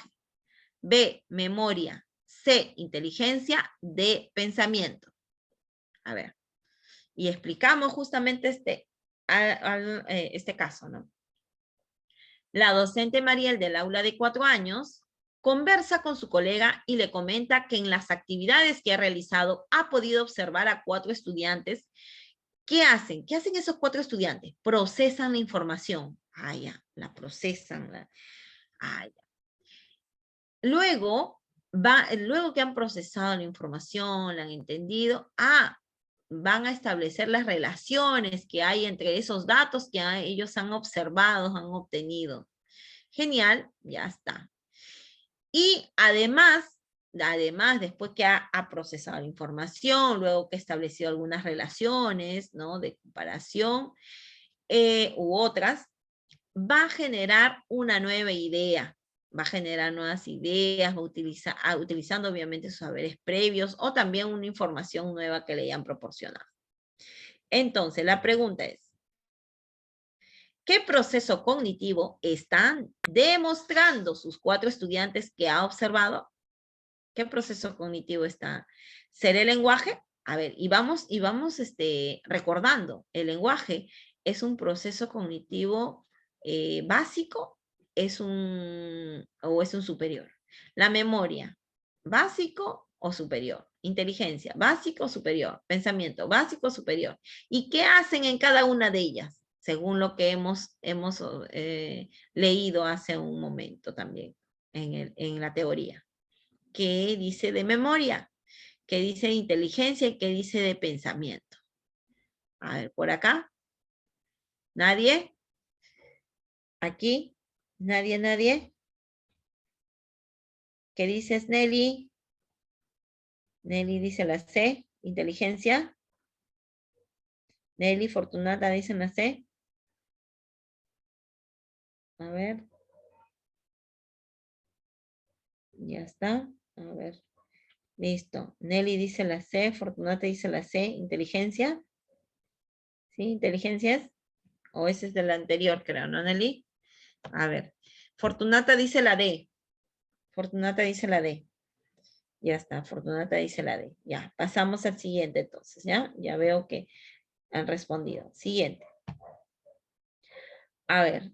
B, memoria. C, inteligencia. D, pensamiento. A ver. Y explicamos justamente este caso, ¿no? La docente Mariel del aula de 4 años conversa con su colega y le comenta que en las actividades que ha realizado ha podido observar a 4 estudiantes. ¿Qué hacen? ¿Qué hacen esos 4 estudiantes? Procesan la información. La procesan. Luego que han procesado la información, la han entendido, van a establecer las relaciones que hay entre esos datos que ellos han observado, han obtenido. Genial, ya está. Y además, después que ha procesado la información, luego que ha establecido algunas relaciones, ¿no?, de comparación u otras, va a generar una nueva idea. Va a generar nuevas ideas, utilizando obviamente sus saberes previos o también una información nueva que le hayan proporcionado. Entonces, la pregunta es, ¿qué proceso cognitivo están demostrando sus 4 estudiantes que ha observado? ¿Qué proceso cognitivo está? ¿Será el lenguaje? A ver, y vamos recordando, el lenguaje es un proceso cognitivo básico, o es un superior. La memoria, básico o superior. Inteligencia, básico o superior. Pensamiento, básico o superior. ¿Y qué hacen en cada una de ellas? Según lo que hemos leído hace un momento también en la teoría. ¿Qué dice de memoria? ¿Qué dice de inteligencia? ¿Y qué dice de pensamiento? A ver, por acá. ¿Nadie? ¿Aquí? ¿Nadie? ¿Qué dices, Nelly? Nelly dice la C. ¿Inteligencia? Nelly, Fortunata dicen la C. A ver. Ya está. A ver. Listo. Nelly dice la C. Fortunata dice la C. ¿Inteligencia? ¿Sí? ¿Inteligencias? O ese es del anterior, creo, ¿no, Nelly? A ver. Fortunata dice la D. Fortunata dice la D. Ya está, Fortunata dice la D. Ya, pasamos al siguiente entonces, ¿ya? Ya veo que han respondido. Siguiente. A ver,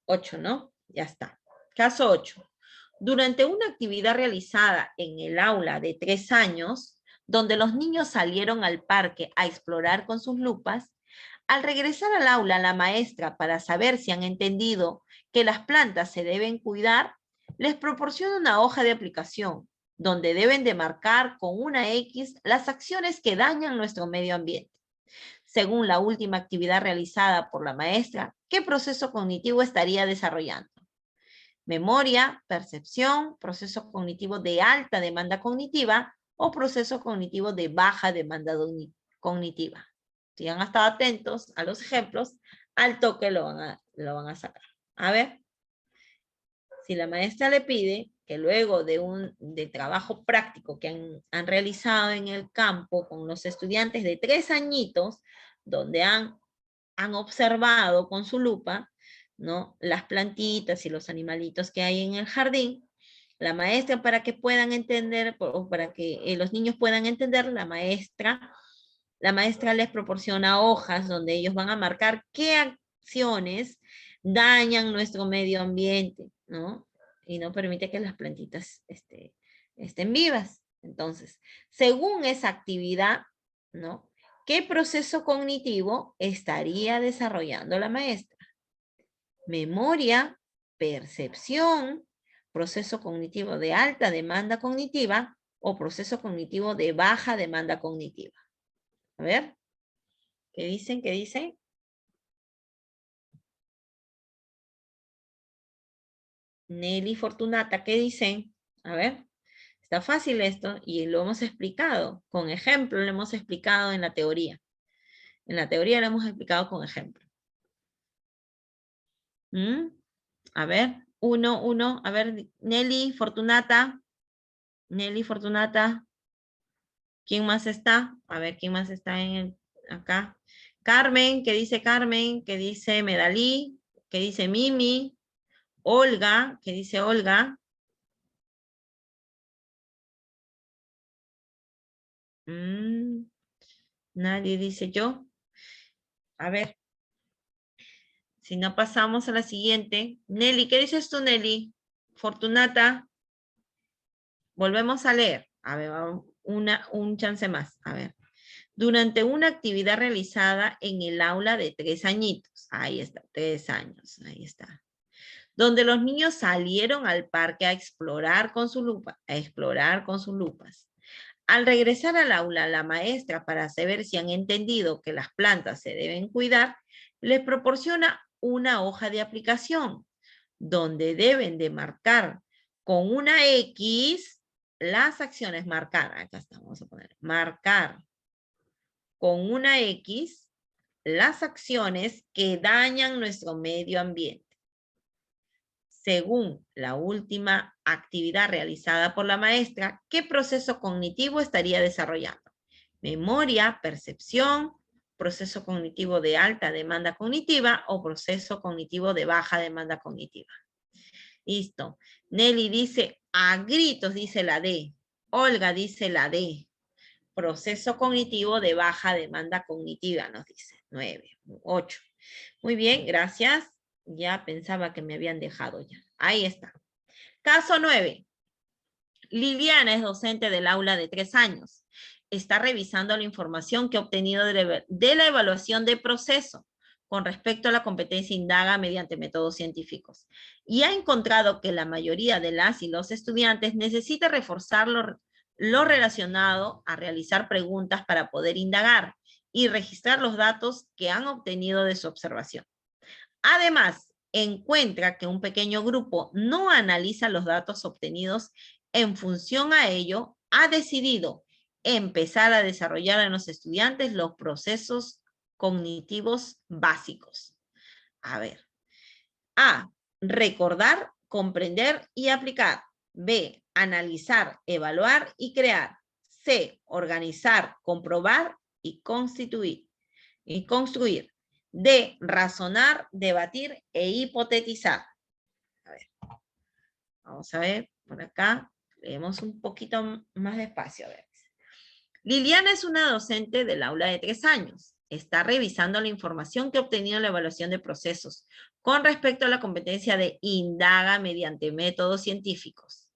8, ¿no? Ya está. Caso 8. Durante una actividad realizada en el aula de 3 años, donde los niños salieron al parque a explorar con sus lupas, al regresar al aula, la maestra, para saber si han entendido que las plantas se deben cuidar, les proporciona una hoja de aplicación, donde deben de marcar con una X las acciones que dañan nuestro medio ambiente. Según la última actividad realizada por la maestra, ¿qué proceso cognitivo estaría desarrollando? Memoria, percepción, proceso cognitivo de alta demanda cognitiva o proceso cognitivo de baja demanda cognitiva. Si han estado atentos a los ejemplos, al toque lo van a sacar. A ver, si la maestra le pide que luego de trabajo práctico que han realizado en el campo con los estudiantes de 3 añitos, donde han observado con su lupa, ¿no?, las plantitas y los animalitos que hay en el jardín, la maestra, para que puedan entender, o para que los niños puedan entender, la maestra les proporciona hojas donde ellos van a marcar qué acciones dañan nuestro medio ambiente, ¿no? Y no permite que las plantitas estén vivas. Entonces, según esa actividad, ¿no?, ¿qué proceso cognitivo estaría desarrollando la maestra? Memoria, percepción, proceso cognitivo de alta demanda cognitiva o proceso cognitivo de baja demanda cognitiva. A ver, ¿qué dicen? ¿Qué dicen? Nelly, Fortunata, ¿qué dicen? A ver, está fácil esto y lo hemos explicado. Con ejemplo lo hemos explicado en la teoría. En la teoría lo hemos explicado con ejemplo. A ver, uno. A ver, Nelly, Fortunata. Nelly, Fortunata. ¿Quién más está? A ver, ¿quién más está acá? Carmen, ¿qué dice Carmen? ¿Qué dice Medalí? ¿Qué dice Mimi? Olga, ¿qué dice Olga? Nadie dice yo. A ver. Si no, pasamos a la siguiente. Nelly, ¿qué dices tú, Nelly? Fortunata. Volvemos a leer. A ver, un chance más. A ver. Durante una actividad realizada en el aula de 3 añitos. Ahí está, 3 años. Ahí está. Donde los niños salieron al parque a explorar con su lupa, Al regresar al aula, la maestra, para saber si han entendido que las plantas se deben cuidar, les proporciona una hoja de aplicación, donde deben de marcar con una X las acciones, acá está, vamos a poner, marcar con una X las acciones que dañan nuestro medio ambiente. Según la última actividad realizada por la maestra, ¿qué proceso cognitivo estaría desarrollando? Memoria, percepción, proceso cognitivo de alta demanda cognitiva o proceso cognitivo de baja demanda cognitiva. Listo. Nelly dice, a gritos dice la D. Olga dice la D. Proceso cognitivo de baja demanda cognitiva, nos dice. 9, 8. Muy bien, gracias. Ya pensaba que me habían dejado ya. Ahí está. Caso 9. Liliana es docente del aula de 3 años. Está revisando la información que ha obtenido de la evaluación de proceso con respecto a la competencia indaga mediante métodos científicos. Y ha encontrado que la mayoría de las y los estudiantes necesita reforzar lo relacionado a realizar preguntas para poder indagar y registrar los datos que han obtenido de su observación. Además, encuentra que un pequeño grupo no analiza los datos obtenidos. En función a ello, ha decidido empezar a desarrollar en los estudiantes los procesos cognitivos básicos. A ver. A, recordar, comprender y aplicar. B, analizar, evaluar y crear. C, organizar, comprobar y construir. D, razonar, debatir e hipotetizar. Vamos a ver, por acá, leemos un poquito más despacio, a ver. Liliana es una docente del aula de 3 años. Está revisando la información que ha obtenido en la evaluación de procesos con respecto a la competencia de indaga mediante métodos científicos.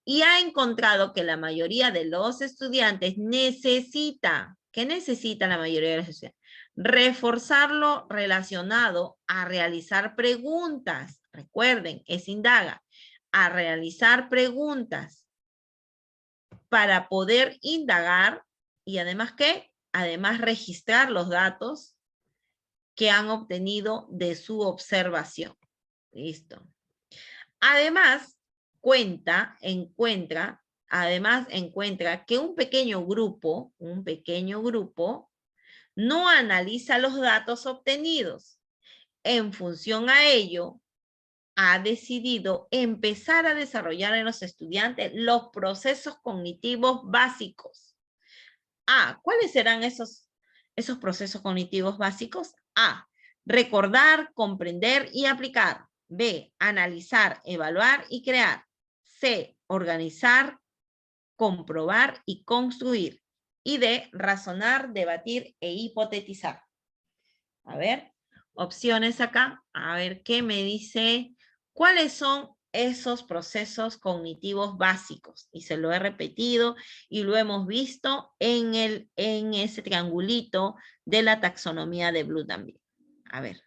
Y ha encontrado que la mayoría de los estudiantes ¿qué necesita la mayoría de los estudiantes? Reforzar lo relacionado a realizar preguntas. Recuerden, es indaga. A realizar preguntas para poder indagar y además ¿qué? Además registrar los datos que han obtenido de su observación. Listo. Además, encuentra que un pequeño grupo no analiza los datos obtenidos. En función a ello, ha decidido empezar a desarrollar en los estudiantes los procesos cognitivos básicos. A, ¿cuáles serán esos procesos cognitivos básicos? A, recordar, comprender y aplicar. B, analizar, evaluar y crear. C, organizar, comprobar y construir. Y D, razonar, debatir e hipotetizar. A ver, opciones acá. A ver qué me dice. ¿Cuáles son esos procesos cognitivos básicos? Y se lo he repetido y lo hemos visto en ese triangulito de la taxonomía de Bloom también. A ver.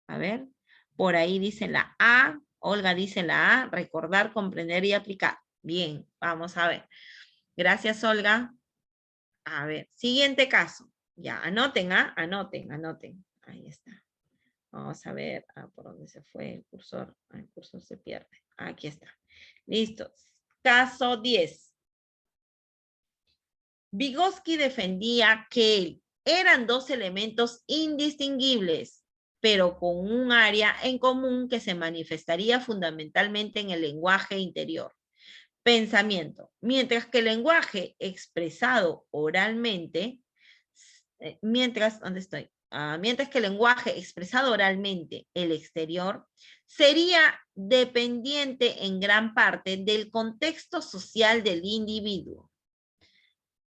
A ver, por ahí dice la A, Olga dice la A, recordar, comprender y aplicar. Bien, vamos a ver. Gracias, Olga. A ver, siguiente caso. Ya, anoten, anoten. Ahí está. Vamos a ver por dónde se fue el cursor. El cursor se pierde. Aquí está. Listo. Caso 10. Vygotsky defendía que eran dos elementos indistinguibles, pero con un área en común que se manifestaría fundamentalmente en el lenguaje interior. Pensamiento. Mientras que el lenguaje expresado oralmente, mientras que el lenguaje expresado oralmente, el exterior, sería dependiente en gran parte del contexto social del individuo.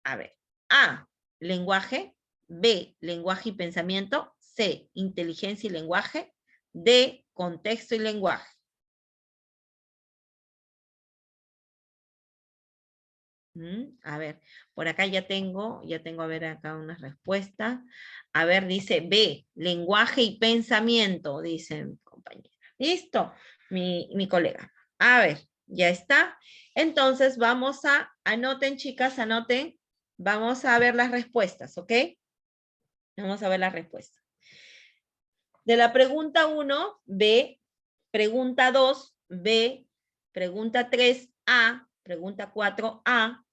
A ver, A, lenguaje, B, lenguaje y pensamiento, C, inteligencia y lenguaje, D, contexto y lenguaje. A ver, por acá ya tengo, a ver acá una respuesta. A ver, dice B, lenguaje y pensamiento, dice mi compañera. Listo, mi colega. A ver, ya está. Entonces vamos a, anoten chicas, anoten. Vamos a ver las respuestas, ¿ok? Vamos a ver las respuestas. De la pregunta 1, B. Pregunta 2, B. Pregunta 3, A. Pregunta 4, A.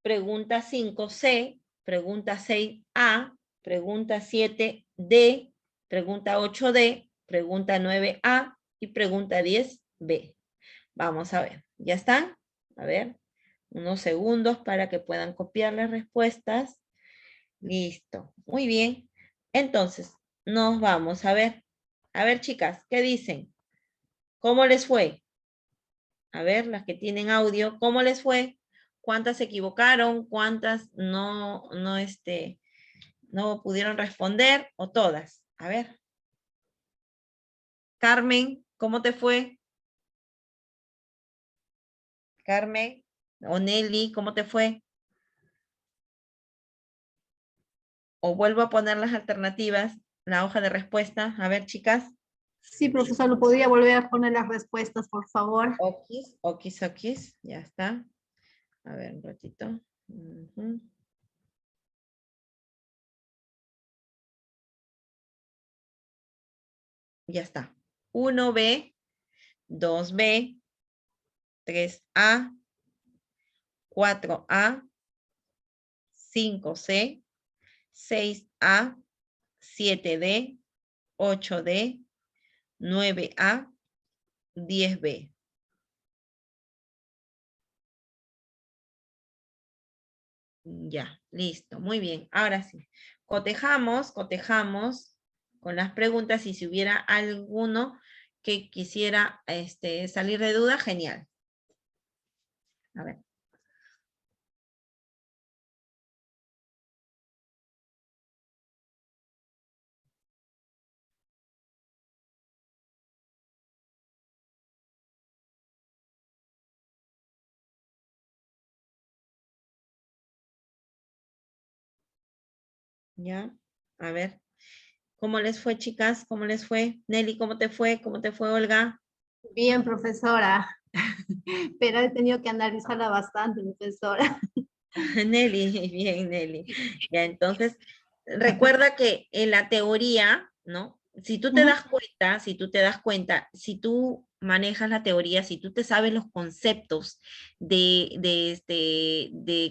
Pregunta 5, C. Pregunta 6, A. Pregunta 7, D. Pregunta 8, D. Pregunta 9, A. Y pregunta 10, B. Vamos a ver. ¿Ya están? A ver. Unos segundos para que puedan copiar las respuestas. Listo. Muy bien. Entonces, nos vamos a ver. A ver, chicas, ¿qué dicen? ¿Cómo les fue? A ver, las que tienen audio, ¿cómo les fue? ¿Cuántas se equivocaron? ¿Cuántas no pudieron responder? ¿O todas? A ver. Carmen, ¿cómo te fue? Carmen o Nelly, ¿cómo te fue? O vuelvo a poner las alternativas, la hoja de respuesta. A ver, chicas. Sí, profesor, ¿lo podría volver a poner las respuestas, por favor? Okis, ya está. A ver, un ratito. Ya está. 1B, 2B, 3A, 4A, 5C, 6A, 7D, 8D, 9A, 10B. Ya, listo, muy bien. Ahora sí. Cotejamos las preguntas y si hubiera alguno que quisiera salir de duda, genial. A ver. Ya, a ver. ¿Cómo les fue, chicas? ¿Cómo les fue? Nelly, ¿cómo te fue? ¿Cómo te fue, Olga? Bien, profesora. Pero he tenido que analizarla bastante, profesora. Nelly, bien, Nelly. Ya, entonces, recuerda que en la teoría, ¿no? Si tú te das cuenta, si tú manejas la teoría, si tú te sabes los conceptos de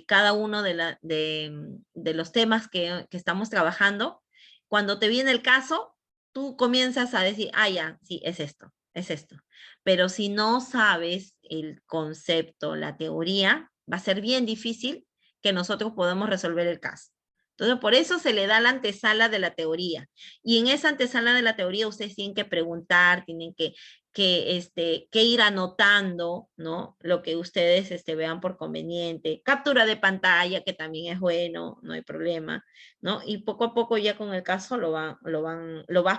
cada uno de los temas que estamos trabajando, cuando te viene el caso, tú comienzas a decir, ah, ya, sí, es esto, es esto. Pero si no sabes el concepto, la teoría, va a ser bien difícil que nosotros podamos resolver el caso. Entonces, por eso se le da la antesala de la teoría. Y en esa antesala de la teoría ustedes tienen que preguntar, tienen que ir anotando, ¿no? Lo que ustedes vean por conveniente. Captura de pantalla, que también es bueno, no hay problema, ¿no? Y poco a poco ya con el caso lo vas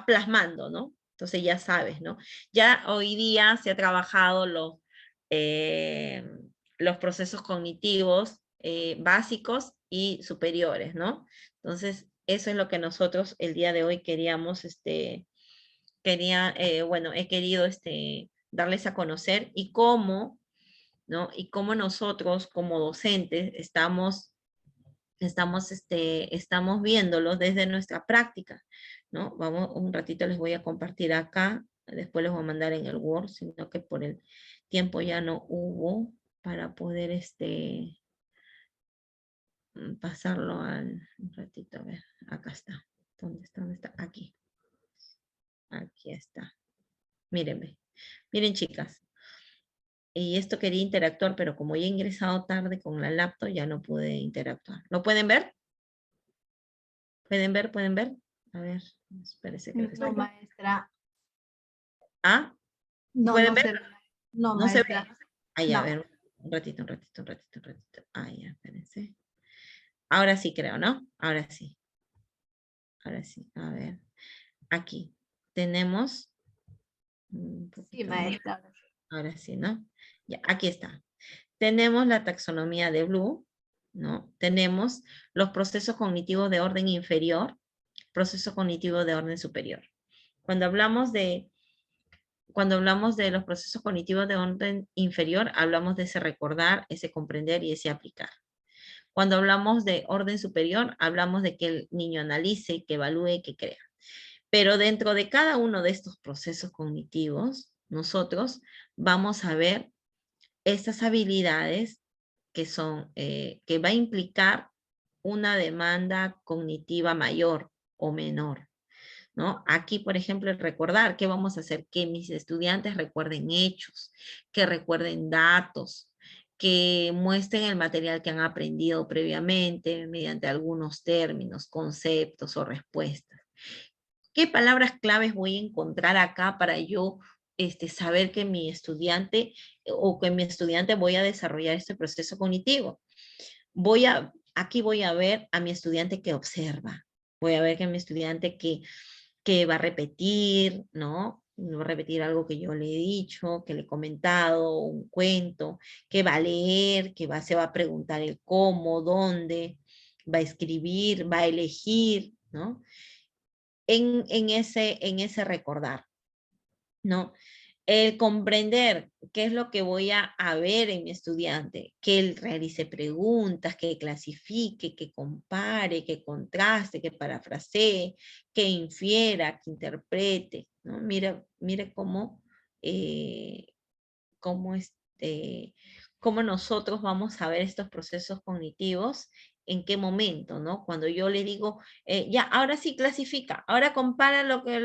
plasmando, ¿no? Entonces ya sabes, ¿no? Ya hoy día se ha trabajado los procesos cognitivos básicos y superiores, ¿no? Entonces, eso es lo que nosotros el día de hoy queríamos, bueno, he querido darles a conocer y cómo, ¿no? Y cómo nosotros como docentes estamos viéndolos desde nuestra práctica, ¿no? Vamos, un ratito les voy a compartir acá, después les voy a mandar en el Word, sino que por el tiempo ya no hubo para poder pasarlo un ratito, a ver, acá está. ¿Dónde está? ¿Dónde está? Aquí. Aquí está. Mírenme. Miren, chicas. Y esto quería interactuar, pero como ya he ingresado tarde con la laptop, ya no pude interactuar. ¿Lo pueden ver? ¿Pueden ver? ¿Pueden ver? A ver, espérese. No, maestra. ¿Ah? No, ¿Pueden no ver? se ve. No, No se ve. maestra. Ahí, a No. ver, un ratito. Ah, ya, espérense. Ahora sí creo, ¿no? Ahora sí. Ahora sí, a ver. Aquí tenemos un Sí, poquito más. maestra. Ahora sí, ¿no? Ya, aquí está. Tenemos la taxonomía de Bloom, ¿no? Tenemos los procesos cognitivos de orden inferior, procesos cognitivos de orden superior. Cuando hablamos de los procesos cognitivos de orden inferior, hablamos de ese recordar, ese comprender y ese aplicar. Cuando hablamos de orden superior, hablamos de que el niño analice, que evalúe, que crea. Pero dentro de cada uno de estos procesos cognitivos, nosotros vamos a ver estas habilidades que que va a implicar una demanda cognitiva mayor o menor, ¿no? Aquí, por ejemplo, el recordar, ¿qué vamos a hacer? Que mis estudiantes recuerden hechos, que recuerden datos, que muestren el material que han aprendido previamente mediante algunos términos, conceptos o respuestas. ¿Qué palabras claves voy a encontrar acá para yo saber que mi estudiante voy a desarrollar este proceso cognitivo? Aquí voy a ver a mi estudiante que observa. Voy a ver que mi estudiante que va a repetir, ¿no? Va a repetir algo que yo le he dicho, que le he comentado, un cuento, que va a leer, se va a preguntar el cómo, dónde, va a escribir, va a elegir, ¿no? En ese recordar, ¿no? El comprender qué es lo que voy a ver en mi estudiante, que él realice preguntas, que clasifique, que compare, que contraste, que parafrasee, que infiera, que interprete, ¿no? Mire cómo, cómo nosotros vamos a ver estos procesos cognitivos, en qué momento, ¿no? Cuando yo le digo, ya, ahora sí clasifica, ahora compara lo que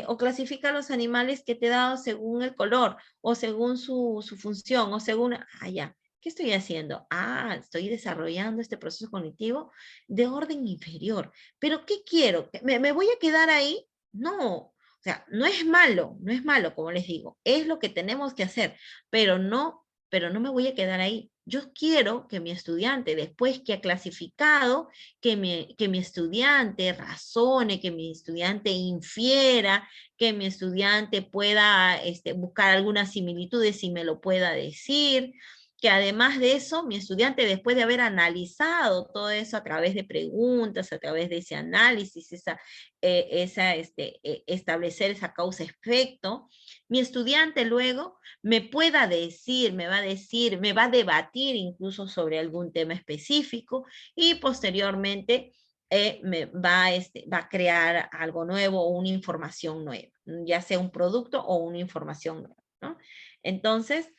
o clasifica los animales que te he dado según el color, o según su función, o según, ya. ¿Qué estoy haciendo? Ah, estoy desarrollando este proceso cognitivo de orden inferior. ¿Pero qué quiero? ¿Me voy a quedar ahí? No. O sea, no es malo, como les digo. Es lo que tenemos que hacer, pero no me voy a quedar ahí. Yo quiero que mi estudiante, después que ha clasificado, que mi estudiante razone, que mi estudiante infiera, que mi estudiante pueda buscar algunas similitudes y me lo pueda decir, que además de eso, mi estudiante, después de haber analizado todo eso a través de preguntas, a través de ese análisis, establecer esa causa-efecto, mi estudiante luego me pueda decir, me va a debatir incluso sobre algún tema específico y posteriormente va a crear algo nuevo o una información nueva, ya sea un producto o una información nueva, ¿no? Entonces,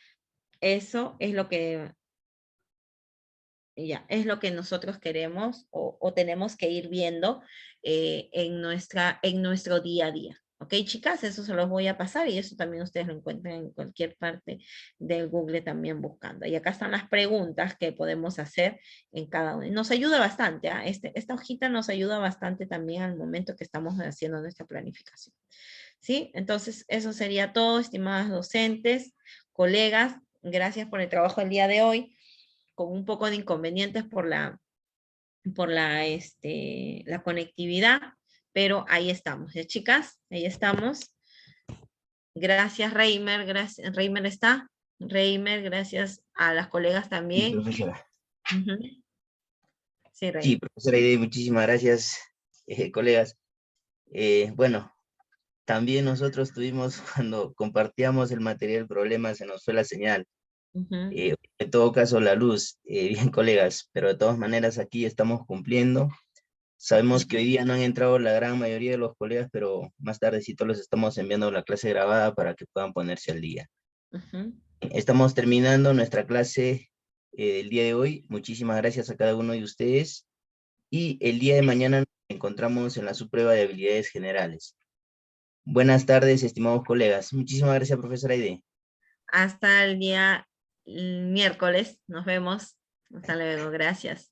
eso es lo que es lo que nosotros queremos o tenemos que ir viendo en nuestro día a día. ¿Ok, chicas? Eso se los voy a pasar y eso también ustedes lo encuentran en cualquier parte del Google también buscando. Y acá están las preguntas que podemos hacer en cada uno. Nos ayuda bastante, esta hojita nos ayuda bastante también al momento que estamos haciendo nuestra planificación. ¿Sí? Entonces, eso sería todo, estimadas docentes, colegas. Gracias por el trabajo del día de hoy, con un poco de inconvenientes por la conectividad, pero ahí estamos, ¿ya, chicas? Ahí estamos. Gracias, Reimer. Gracias. Reimer está. Reimer, gracias a las colegas también. Sí, profesora. Sí, Reimer. Sí, profesora Aide, muchísimas gracias, colegas. Bueno, también nosotros tuvimos, cuando compartíamos el material problema, se nos fue la señal. En todo caso, la luz. Bien, colegas, pero de todas maneras aquí estamos cumpliendo. Sabemos que hoy día no han entrado la gran mayoría de los colegas, pero más tardecito les estamos enviando la clase grabada para que puedan ponerse al día. Estamos terminando nuestra clase del día de hoy. Muchísimas gracias a cada uno de ustedes. Y el día de mañana nos encontramos en la subprueba de habilidades generales. Buenas tardes, estimados colegas. Muchísimas gracias, profesora Aide. Hasta el día miércoles. Nos vemos. Hasta luego. Gracias.